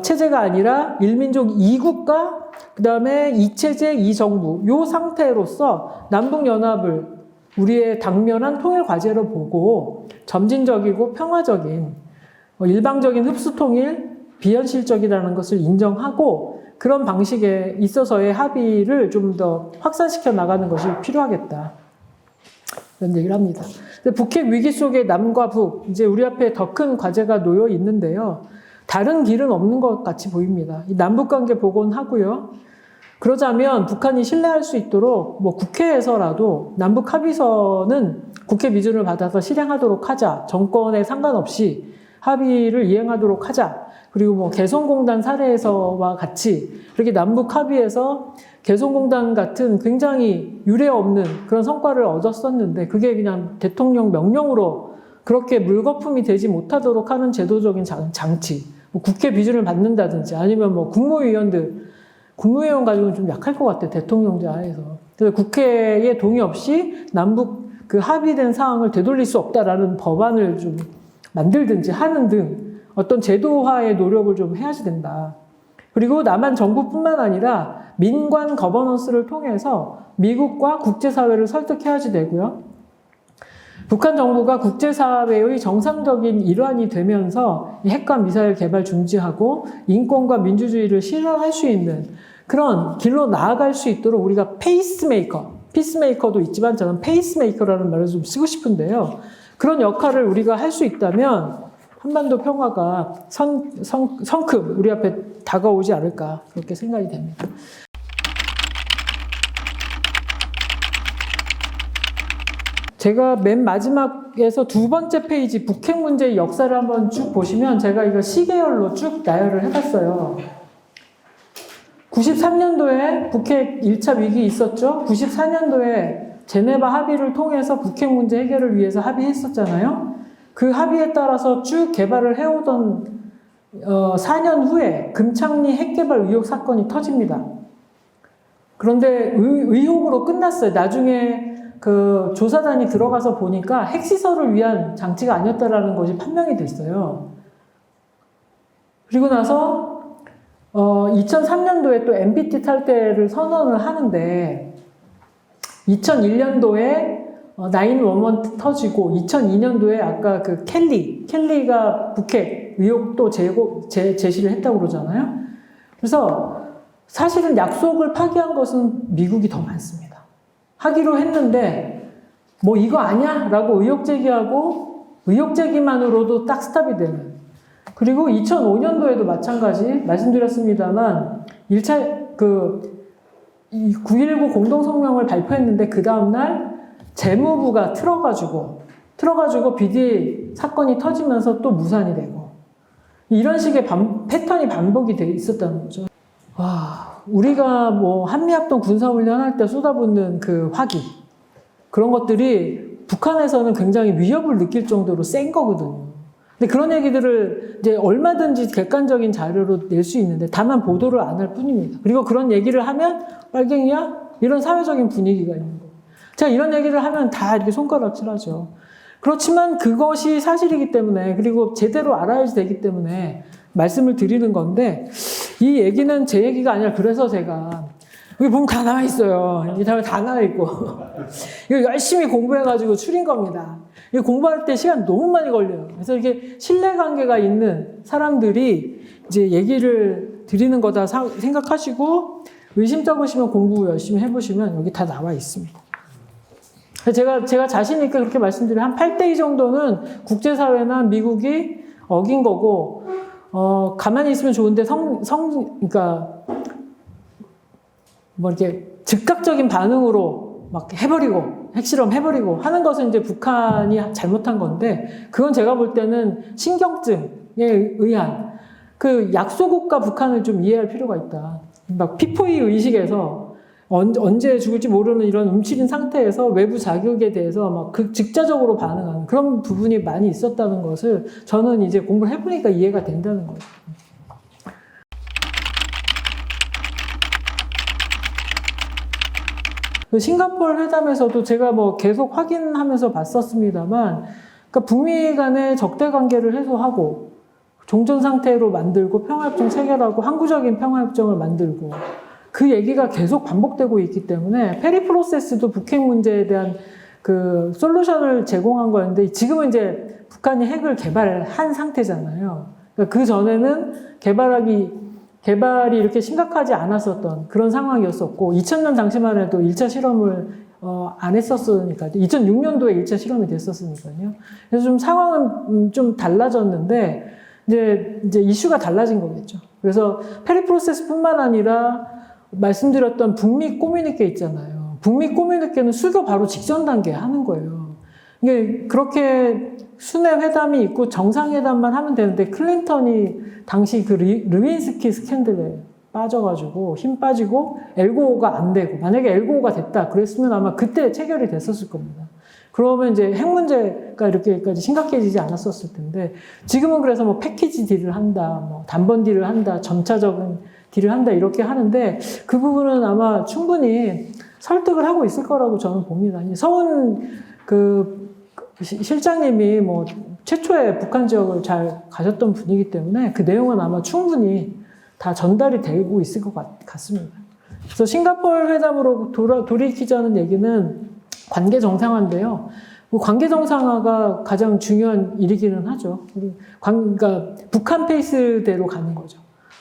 체제가 아니라 1민족 2국가 그 다음에 2체제 2정부 요 상태로서 남북연합을 우리의 당면한 통일 과제로 보고 점진적이고 평화적인 일방적인 흡수통일 비현실적이라는 것을 인정하고 그런 방식에 있어서의 합의를 좀 더 확산시켜 나가는 것이 필요하겠다. 그런 얘기를 합니다. 북핵 위기 속에 남과 북, 이제 우리 앞에 더 큰 과제가 놓여 있는데요. 다른 길은 없는 것 같이 보입니다. 이 남북관계 복원하고요. 그러자면 북한이 신뢰할 수 있도록 뭐 국회에서라도 남북 합의서는 국회 비준을 받아서 실행하도록 하자. 정권에 상관없이 합의를 이행하도록 하자. 그리고 뭐 개성공단 사례에서와 같이 이렇게 남북 합의에서 개성공단 같은 굉장히 유례 없는 그런 성과를 얻었었는데 그게 그냥 대통령 명령으로 그렇게 물거품이 되지 못하도록 하는 제도적인 장치. 뭐 국회 비준을 받는다든지 아니면 뭐 국무위원 가지고는 좀 약할 것 같아요. 대통령제 하에서. 그래서 국회의 동의 없이 남북 그 합의된 사항을 되돌릴 수 없다라는 법안을 좀 만들든지 하는 등 어떤 제도화의 노력을 좀 해야지 된다. 그리고 남한 정부뿐만 아니라 민관 거버넌스를 통해서 미국과 국제사회를 설득해야지 되고요. 북한 정부가 국제사회의 정상적인 일환이 되면서 핵과 미사일 개발 중지하고 인권과 민주주의를 실현할 수 있는 그런 길로 나아갈 수 있도록 우리가 피스메이커도 있지만 저는 페이스메이커라는 말을 좀 쓰고 싶은데요. 그런 역할을 우리가 할 수 있다면 한반도 평화가 성큼 우리 앞에 다가오지 않을까 그렇게 생각이 됩니다. 제가 맨 마지막에서 두 번째 페이지 북핵 문제의 역사를 한번 쭉 보시면 제가 이거 시계열로 쭉 나열을 해봤어요. 93년도에 북핵 1차 위기 있었죠. 94년도에 제네바 합의를 통해서 북핵 문제 해결을 위해서 합의했었잖아요. 그 합의에 따라서 쭉 개발을 해오던 4년 후에 금창리 핵개발 의혹 사건이 터집니다. 그런데 의혹으로 끝났어요. 나중에 그 조사단이 들어가서 보니까 핵시설을 위한 장치가 아니었다라는 것이 판명이 됐어요. 그리고 나서 2003년도에 또 NPT 탈퇴를 선언을 하는데 2001년도에 911 터지고 2002년도에 아까 그 켈리가 북핵 의혹 또 제시를 했다고 그러잖아요. 그래서 사실은 약속을 파기한 것은 미국이 더 많습니다. 하기로 했는데 뭐 이거 아니야? 라고 의혹 제기하고 의혹 제기만으로도 딱 스탑이 되는. 그리고 2005년도에도 마찬가지 말씀드렸습니다만 1차 9.19 공동성명을 발표했는데 그 다음날 재무부가 틀어가지고 틀어가지고 비디 사건이 터지면서 또 무산이 되고 이런 식의 패턴이 반복이 돼 있었다는 거죠. 와, 우리가 뭐 한미합동 군사훈련 할 때 쏟아붓는 그 화기 그런 것들이 북한에서는 굉장히 위협을 느낄 정도로 센 거거든요. 근데 그런 얘기들을 이제 얼마든지 객관적인 자료로 낼 수 있는데 다만 보도를 안 할 뿐입니다. 그리고 그런 얘기를 하면 빨갱이야? 이런 사회적인 분위기가 있는 거예요. 제가 이런 얘기를 하면 다 이렇게 손가락질하죠. 그렇지만 그것이 사실이기 때문에 그리고 제대로 알아야지 되기 때문에 말씀을 드리는 건데 이 얘기는 제 얘기가 아니라 그래서 제가 여기 보면 다 나와 있어요. 이 다음에 다 나와 있고 이거 열심히 공부해가지고 추린 겁니다. 이거 공부할 때 시간 너무 많이 걸려요. 그래서 이게 신뢰관계가 있는 사람들이 이제 얘기를 드리는 거다 생각하시고 의심쩍으시면 공부 열심히 해보시면 여기 다 나와 있습니다. 제가 자신 있게 그렇게 말씀드려요. 한 8대2 정도는 국제사회나 미국이 어긴 거고, 가만히 있으면 좋은데 그러니까, 뭐 이렇게 즉각적인 반응으로 막 해버리고, 핵실험 해버리고 하는 것은 이제 북한이 잘못한 건데, 그건 제가 볼 때는 신경증에 의한 그 약소국가 북한을 좀 이해할 필요가 있다. 막 피포이 의식에서 언제 죽을지 모르는 이런 움츠린 상태에서 외부 자극에 대해서 막 즉자적으로 반응하는 그런 부분이 많이 있었다는 것을 저는 이제 공부를 해보니까 이해가 된다는 거예요. 싱가포르 회담에서도 제가 뭐 계속 확인하면서 봤었습니다만, 그러니까 북미 간의 적대 관계를 해소하고 종전 상태로 만들고 평화협정 체결하고 항구적인 평화협정을 만들고 그 얘기가 계속 반복되고 있기 때문에 페리 프로세스도 북핵 문제에 대한 그 솔루션을 제공한 거였는데 지금은 이제 북한이 핵을 개발한 상태잖아요. 그러니까 그 전에는 개발이 이렇게 심각하지 않았었던 그런 상황이었었고 2000년 당시만 해도 1차 실험을 안 했었으니까요. 2006년도에 1차 실험이 됐었으니까요. 그래서 좀 상황은 좀 달라졌는데 이제 이슈가 달라진 거겠죠. 그래서 페리 프로세스뿐만 아니라 말씀드렸던 북미 커뮤니케 있잖아요. 북미 커뮤니케는 수교 바로 직전 단계에 하는 거예요. 이게 그렇게 순회 회담이 있고 정상회담만 하면 되는데 클린턴이 당시 그 르윈스키 스캔들에 빠져가지고 힘 빠지고 엘고가 안 되고 만약에 엘고가 됐다 그랬으면 아마 그때 체결이 됐었을 겁니다. 그러면 이제 핵 문제가 이렇게까지 심각해지지 않았었을 텐데 지금은 그래서 뭐 패키지 딜을 한다, 뭐 단번 딜을 한다, 점차적인 딜을 한다 이렇게 하는데 그 부분은 아마 충분히 설득을 하고 있을 거라고 저는 봅니다. 서훈 그 실장님이 뭐 최초의 북한 지역을 잘 가셨던 분이기 때문에 그 내용은 아마 충분히 다 전달이 되고 있을 것 같습니다. 그래서 싱가포르 회담으로 돌이키자는 얘기는 관계 정상화인데요. 관계 정상화가 가장 중요한 일이기는 하죠. 그러니까 북한 페이스대로 가는 거죠.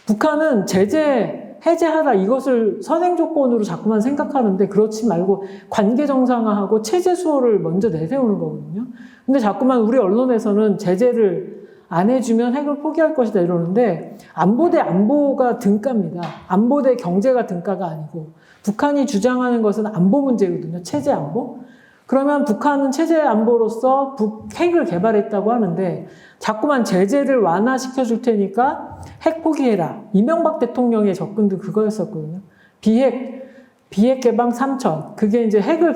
북한은 제재 해제하라 이것을 선행 조건으로 자꾸만 생각하는데 그렇지 말고 관계 정상화하고 체제 수호를 먼저 내세우는 거거든요. 근데 자꾸만 우리 언론에서는 제재를 안 해주면 핵을 포기할 것이다 이러는데 안보 대 안보가 등가입니다. 안보 대 경제가 등가가 아니고 북한이 주장하는 것은 안보 문제거든요. 체제 안보. 그러면 북한은 체제 안보로서 핵을 개발했다고 하는데 자꾸만 제재를 완화시켜 줄 테니까 핵 포기해라. 이명박 대통령의 접근도 그거였었거든요. 비핵 개방 3천. 그게 이제 핵을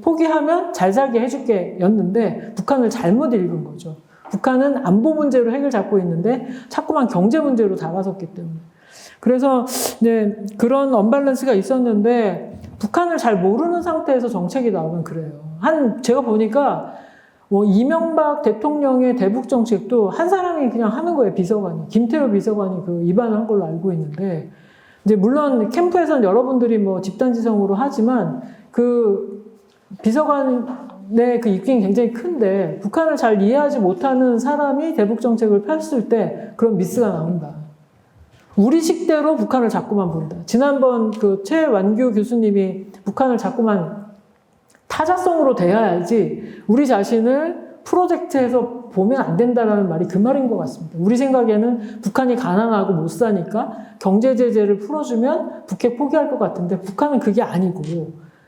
포기하면 잘 살게 해줄게 였는데 북한을 잘못 읽은 거죠. 북한은 안보 문제로 핵을 잡고 있는데 자꾸만 경제 문제로 다가섰기 때문에. 그래서 이제 그런 언밸런스가 있었는데 북한을 잘 모르는 상태에서 정책이 나오면 그래요. 제가 보니까 뭐 이명박 대통령의 대북 정책도 한 사람이 그냥 하는 거예요. 비서관이. 김태호 비서관이 그 입안한 걸로 알고 있는데 이제 물론 캠프에서는 여러분들이 뭐 집단지성으로 하지만 그 비서관의 그 입김이 굉장히 큰데 북한을 잘 이해하지 못하는 사람이 대북 정책을 폈을 때 그런 미스가 나온다. 우리 식대로 북한을 자꾸만 본다. 지난번 그 최완규 교수님이 북한을 자꾸만 타자성으로 대해야지 우리 자신을 프로젝트에서 보면 안 된다는 말이 그 말인 것 같습니다. 우리 생각에는 북한이 가난하고 못 사니까 경제 제재를 풀어주면 북핵 포기할 것 같은데 북한은 그게 아니고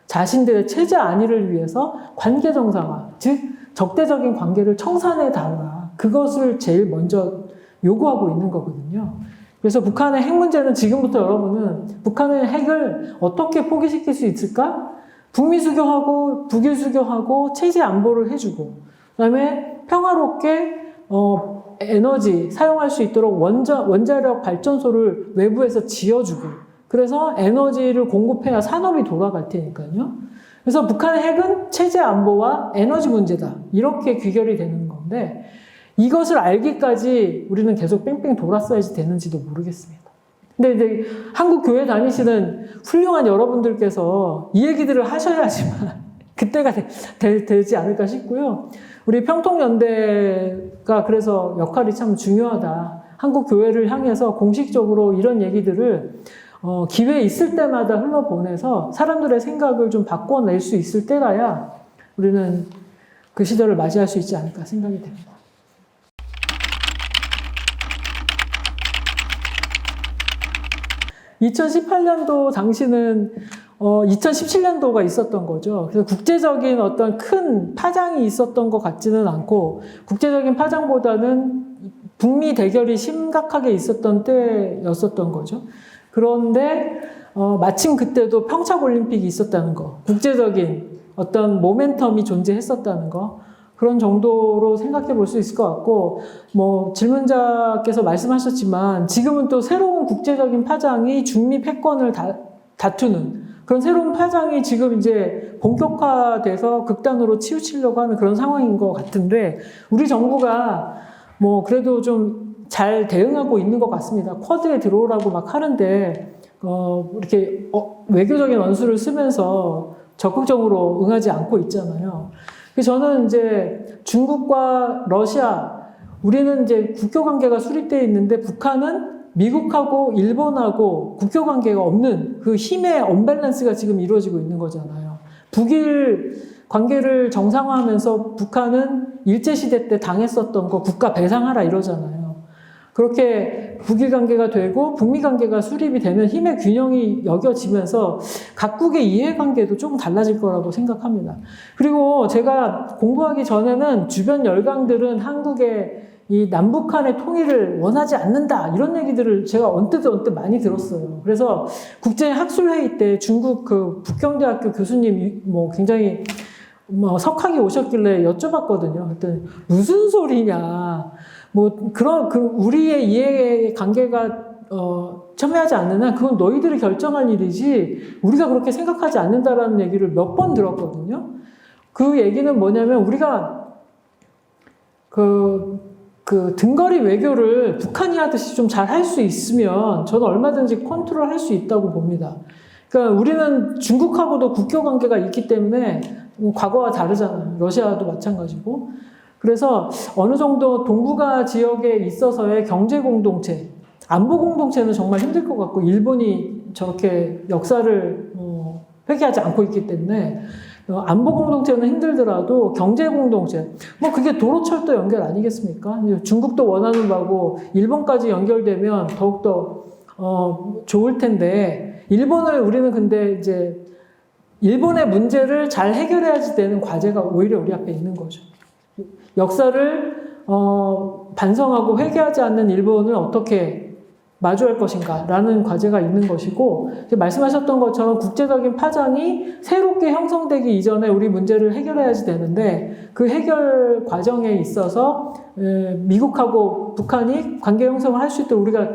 자신들의 체제 안위를 위해서 관계 정상화, 즉 적대적인 관계를 청산해 달라. 그것을 제일 먼저 요구하고 있는 거거든요. 그래서 북한의 핵 문제는 지금부터 여러분은 북한의 핵을 어떻게 포기시킬 수 있을까? 북미 수교하고 북일 수교하고 체제 안보를 해주고, 그다음에 평화롭게 에너지 사용할 수 있도록 원자력 발전소를 외부에서 지어주고, 그래서 에너지를 공급해야 산업이 돌아갈 테니까요. 그래서 북한의 핵은 체제 안보와 에너지 문제다. 이렇게 귀결이 되는 건데, 이것을 알기까지 우리는 계속 뺑뺑 돌았어야지 되는지도 모르겠습니다. 근데 이제 한국 교회 다니시는 훌륭한 여러분들께서 이 얘기들을 하셔야지만 그때가 되지 않을까 싶고요. 우리 평통연대가 그래서 역할이 참 중요하다. 한국 교회를 향해서 공식적으로 이런 얘기들을 기회 있을 때마다 흘러보내서 사람들의 생각을 좀 바꿔낼 수 있을 때라야 우리는 그 시절을 맞이할 수 있지 않을까 생각이 됩니다. 2018년도 당시는 2017년도가 있었던 거죠. 그래서 국제적인 어떤 큰 파장이 있었던 것 같지는 않고, 국제적인 파장보다는 북미 대결이 심각하게 있었던 때였었던 거죠. 그런데 마침 그때도 평창올림픽이 있었다는 거, 국제적인 어떤 모멘텀이 존재했었다는 거, 그런 정도로 생각해 볼 수 있을 것 같고, 질문자께서 말씀하셨지만 지금은 또 새로운 국제적인 파장이 중미 패권을 다투는 그런 새로운 파장이 지금 이제 본격화돼서 극단으로 치우치려고 하는 그런 상황인 것 같은데, 우리 정부가 그래도 좀 잘 대응하고 있는 것 같습니다. 쿼드에 들어오라고 막 하는데 이렇게 외교적인 원수를 쓰면서 적극적으로 응하지 않고 있잖아요. 그래서 저는 이제 중국과 러시아, 우리는 이제 국교 관계가 수립되어 있는데 북한은 미국하고 일본하고 국교 관계가 없는 그 힘의 언밸런스가 지금 이루어지고 있는 거잖아요. 북일 관계를 정상화하면서 북한은 일제시대 때 당했었던 거 국가 배상하라 이러잖아요. 그렇게 북일 관계가 되고 북미 관계가 수립이 되면 힘의 균형이 여겨지면서 각국의 이해관계도 조금 달라질 거라고 생각합니다. 그리고 제가 공부하기 전에는 주변 열강들은 한국의 이 남북한의 통일을 원하지 않는다 이런 얘기들을 제가 언뜻 많이 들었어요. 그래서 국제학술회의 때 중국 그 북경대학교 교수님 굉장히 석학이 오셨길래 여쭤봤거든요. 그랬더니 무슨 소리냐. 우리의 이해 관계가 첨예하지 않는 한 그건 너희들이 결정할 일이지 우리가 그렇게 생각하지 않는다라는 얘기를 몇 번 들었거든요. 그 얘기는 뭐냐면 우리가 그 등거리 외교를 북한이 하듯이 좀 잘 할 수 있으면 저는 얼마든지 컨트롤 할 수 있다고 봅니다. 그러니까 우리는 중국하고도 국교 관계가 있기 때문에 과거와 다르잖아요. 러시아도 마찬가지고. 그래서 어느 정도 동북아 지역에 있어서의 경제 공동체, 안보 공동체는 정말 힘들 것 같고 일본이 저렇게 역사를 회귀하지 않고 있기 때문에 안보 공동체는 힘들더라도 경제 공동체, 그게 도로철도 연결 아니겠습니까? 중국도 원하는 바고 일본까지 연결되면 더욱더 좋을 텐데 우리는 근데 이제 일본의 문제를 잘 해결해야지 되는 과제가 오히려 우리 앞에 있는 거죠. 역사를 반성하고 회개하지 않는 일본을 어떻게 마주할 것인가 라는 과제가 있는 것이고, 말씀하셨던 것처럼 국제적인 파장이 새롭게 형성되기 이전에 우리 문제를 해결해야지 되는데 그 해결 과정에 있어서 미국하고 북한이 관계 형성을 할 수 있도록 우리가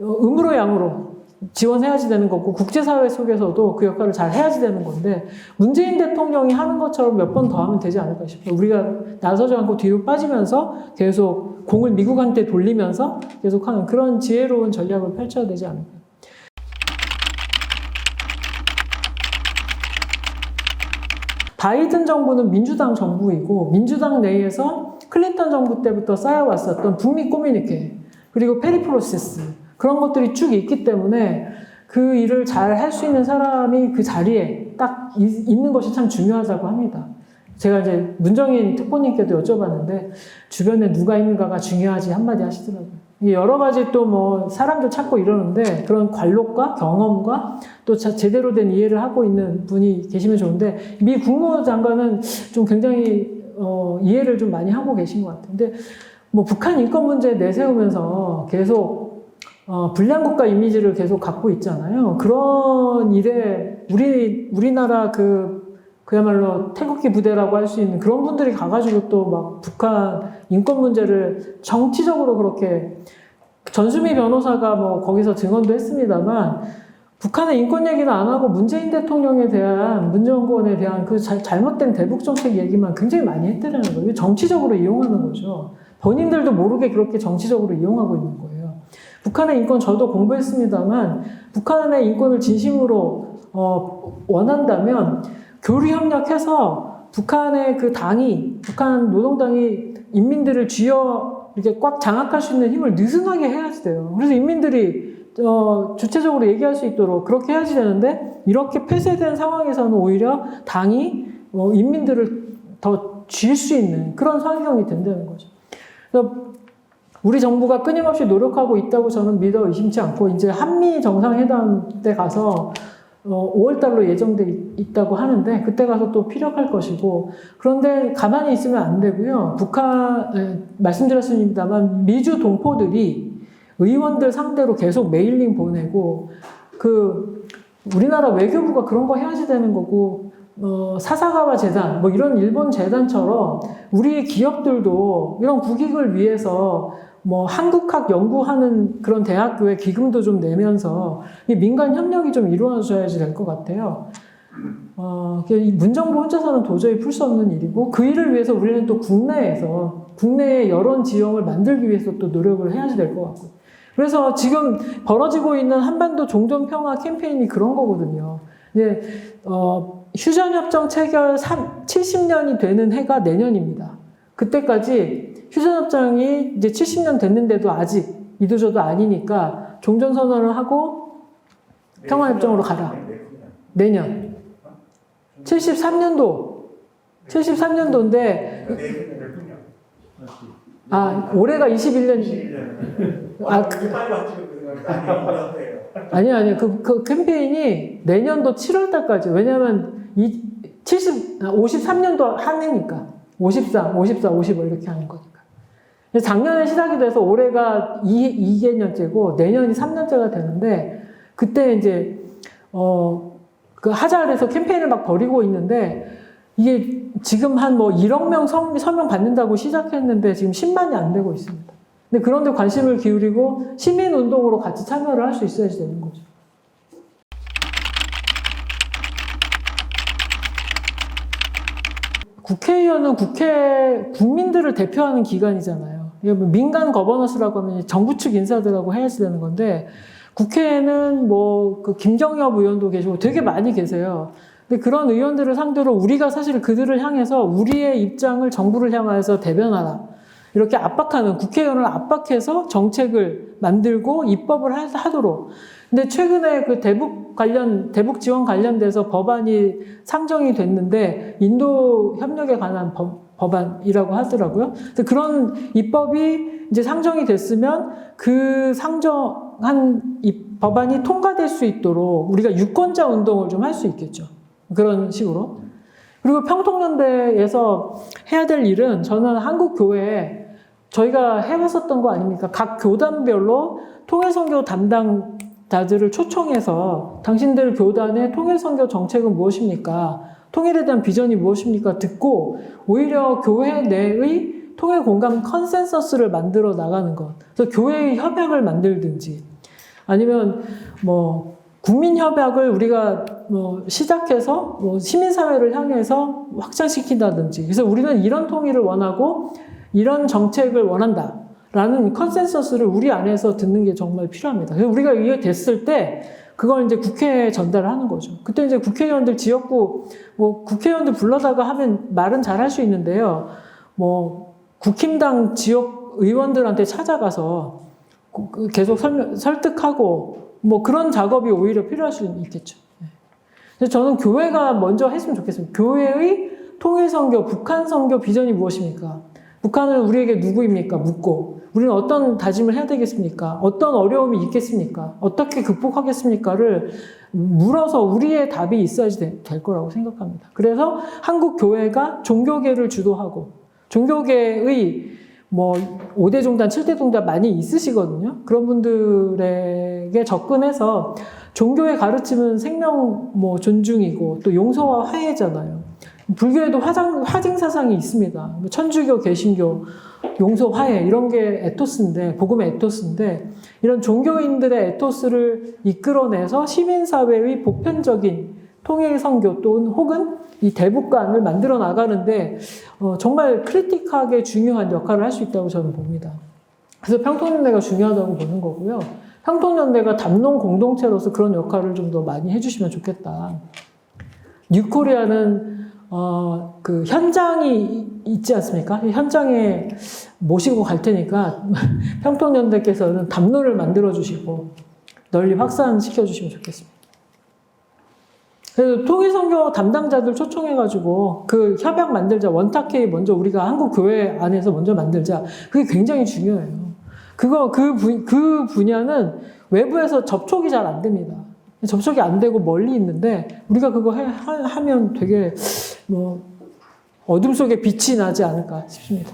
음으로 양으로 지원해야지 되는 거고, 국제사회 속에서도 그 역할을 잘 해야지 되는 건데, 문재인 대통령이 하는 것처럼 몇 번 더 하면 되지 않을까 싶어요. 우리가 나서지 않고 뒤로 빠지면서 계속 공을 미국한테 돌리면서 계속 하는 그런 지혜로운 전략을 펼쳐야 되지 않을까. 바이든 정부는 민주당 정부이고, 민주당 내에서 클린턴 정부 때부터 쌓여왔었던 북미 커뮤니케, 그리고 페리프로세스, 그런 것들이 쭉 있기 때문에 그 일을 잘 할 수 있는 사람이 그 자리에 딱 있는 것이 참 중요하다고 합니다. 제가 이제 문정인 특보님께도 여쭤봤는데 주변에 누가 있는가가 중요하지 한마디 하시더라고요. 여러 가지 또 사람들 찾고 이러는데 그런 관록과 경험과 또 제대로 된 이해를 하고 있는 분이 계시면 좋은데, 미 국무장관은 좀 굉장히 이해를 좀 많이 하고 계신 것 같아요. 근데 뭐 북한 인권 문제 내세우면서 계속 불량국가 이미지를 계속 갖고 있잖아요. 그런 일에 우리나라 그야말로 태극기 부대라고 할 수 있는 그런 분들이 가가지고 또 막 북한 인권 문제를 정치적으로 그렇게 전수미 변호사가 뭐 거기서 증언도 했습니다만 북한의 인권 얘기는 안 하고 문재인 대통령에 대한 문정권에 대한 그 잘못된 대북 정책 얘기만 굉장히 많이 했다는 거예요. 정치적으로 이용하는 거죠. 본인들도 모르게 그렇게 정치적으로 이용하고 있는 거예요. 북한의 인권 저도 공부했습니다만 북한의 인권을 진심으로 원한다면 교류 협력해서 북한의 그 북한 노동당이 인민들을 이렇게 꽉 장악할 수 있는 힘을 느슨하게 해야지 돼요. 그래서 인민들이 주체적으로 얘기할 수 있도록 그렇게 해야지 되는데 이렇게 폐쇄된 상황에서는 오히려 당이 인민들을 더 쥘 수 있는 그런 상황이 된다는 거죠. 그래서 우리 정부가 끊임없이 노력하고 있다고 저는 믿어 의심치 않고 이제 한미 정상회담 때 가서 5월 달로 예정돼 있다고 하는데 그때 가서 또 피력할 것이고 그런데 가만히 있으면 안 되고요. 말씀드렸습니다만 미주 동포들이 의원들 상대로 계속 메일링 보내고 우리나라 외교부가 그런 거 해야지 되는 거고 사사가와 재단 뭐 이런 일본 재단처럼 우리 기업들도 이런 국익을 위해서 뭐 한국학 연구하는 그런 대학교에 기금도 좀 내면서 민간 협력이 좀 이루어져야지 될 것 같아요. 문정부 혼자서는 도저히 풀 수 없는 일이고 그 일을 위해서 우리는 또 국내의 여론 지형을 만들기 위해서 또 노력을 해야지 될 것 같고 그래서 지금 벌어지고 있는 한반도 종전평화 캠페인이 그런 거거든요. 이제 휴전협정 체결 70년이 되는 해가 내년입니다. 그때까지 휴전협정이 이제 70년 됐는데도 아직 이도저도 아니니까 종전선언을 하고 평화협정으로 가라. 내년. 73년도인데 올해가 21년. 아니요. 그 캠페인이 내년도 7월 달까지. 왜냐면 53년도 한 해니까. 54, 55 이렇게 하는 거니까. 작년에 시작이 돼서 올해가 2개년째고 내년이 3년째가 되는데 그때 이제 그 하자에서 캠페인을 막 벌이고 있는데 이게 지금 한 뭐 1억 명 서명 받는다고 시작했는데 지금 10만이 안 되고 있습니다. 근데 그런데 관심을 기울이고 시민운동으로 같이 참여를 할 수 있어야지 되는 거죠. 국회의원은 국민들을 대표하는 기관이잖아요. 민간 거버넌스라고 하면 정부 측 인사들하고 해야지 되는 건데 국회에는 뭐 김경엽 의원도 계시고 되게 많이 계세요. 근데 그런 의원들을 상대로 우리가 사실 그들을 향해서 우리의 입장을 정부를 향해서 대변하라. 이렇게 압박하는 국회의원을 압박해서 정책을 만들고 입법을 하도록. 근데 최근에 그 대북 지원 관련돼서 법안이 상정이 됐는데 인도 협력에 관한 법안이라고 하더라고요. 그래서 그런 입법이 이제 상정이 됐으면 그 상정한 이 법안이 통과될 수 있도록 우리가 유권자 운동을 좀 할 수 있겠죠. 그런 식으로. 그리고 평통연대에서 해야 될 일은 저는 한국 교회에 저희가 해왔었던 거 아닙니까? 각 교단별로 통일선교 담당자들을 초청해서 당신들 교단의 통일선교 정책은 무엇입니까? 통일에 대한 비전이 무엇입니까? 듣고 오히려 교회 내의 통일 공감 컨센서스를 만들어 나가는 것. 그래서 교회의 협약을 만들든지 아니면 뭐 국민협약을 우리가 뭐 시작해서 뭐 시민사회를 향해서 확장시킨다든지. 그래서 우리는 이런 통일을 원하고 이런 정책을 원한다. 라는 컨센서스를 우리 안에서 듣는 게 정말 필요합니다. 그래서 우리가 이게 됐을 때 그걸 이제 국회에 전달을 하는 거죠. 그때 이제 국회의원들 지역구, 뭐 국회의원들 불러다가 하면 말은 잘 할 수 있는데요. 뭐 국힘당 지역 의원들한테 찾아가서 계속 설득하고 뭐 그런 작업이 오히려 필요할 수 있겠죠. 그래서 저는 교회가 먼저 했으면 좋겠습니다. 교회의 통일선교, 북한선교 비전이 무엇입니까? 북한은 우리에게 누구입니까? 묻고 우리는 어떤 다짐을 해야 되겠습니까? 어떤 어려움이 있겠습니까? 어떻게 극복하겠습니까?를 물어서 우리의 답이 있어야지 될 거라고 생각합니다. 그래서 한국 교회가 종교계를 주도하고 종교계의 뭐 5대 종단, 7대 종단 많이 있으시거든요. 그런 분들에게 접근해서 종교의 가르침은 생명 뭐 존중이고 또 용서와 화해잖아요. 불교에도 화증 사상이 있습니다. 천주교, 개신교, 용서, 화해 이런 게 에토스인데 복음의 에토스인데 이런 종교인들의 에토스를 이끌어내서 시민사회의 보편적인 통일 선교 또는 혹은 이 대북관을 만들어 나가는데 정말 크리틱하게 중요한 역할을 할 수 있다고 저는 봅니다. 그래서 평통연대가 중요하다고 보는 거고요. 평통연대가 담론 공동체로서 그런 역할을 좀 더 많이 해주시면 좋겠다. 뉴코리아는 그 현장이 있지 않습니까? 현장에 모시고 갈 테니까 평통연대께서는 담론을 만들어 주시고 널리 확산시켜 주시면 좋겠습니다. 그래서 통일선교 담당자들 초청해가지고 그 협약 만들자, 원탁회의 먼저 우리가 한국 교회 안에서 먼저 만들자. 그게 굉장히 중요해요. 그 분야는 외부에서 접촉이 잘 안 됩니다. 접촉이 안 되고 멀리 있는데 우리가 그거 하면 되게 뭐 어둠 속에 빛이 나지 않을까 싶습니다.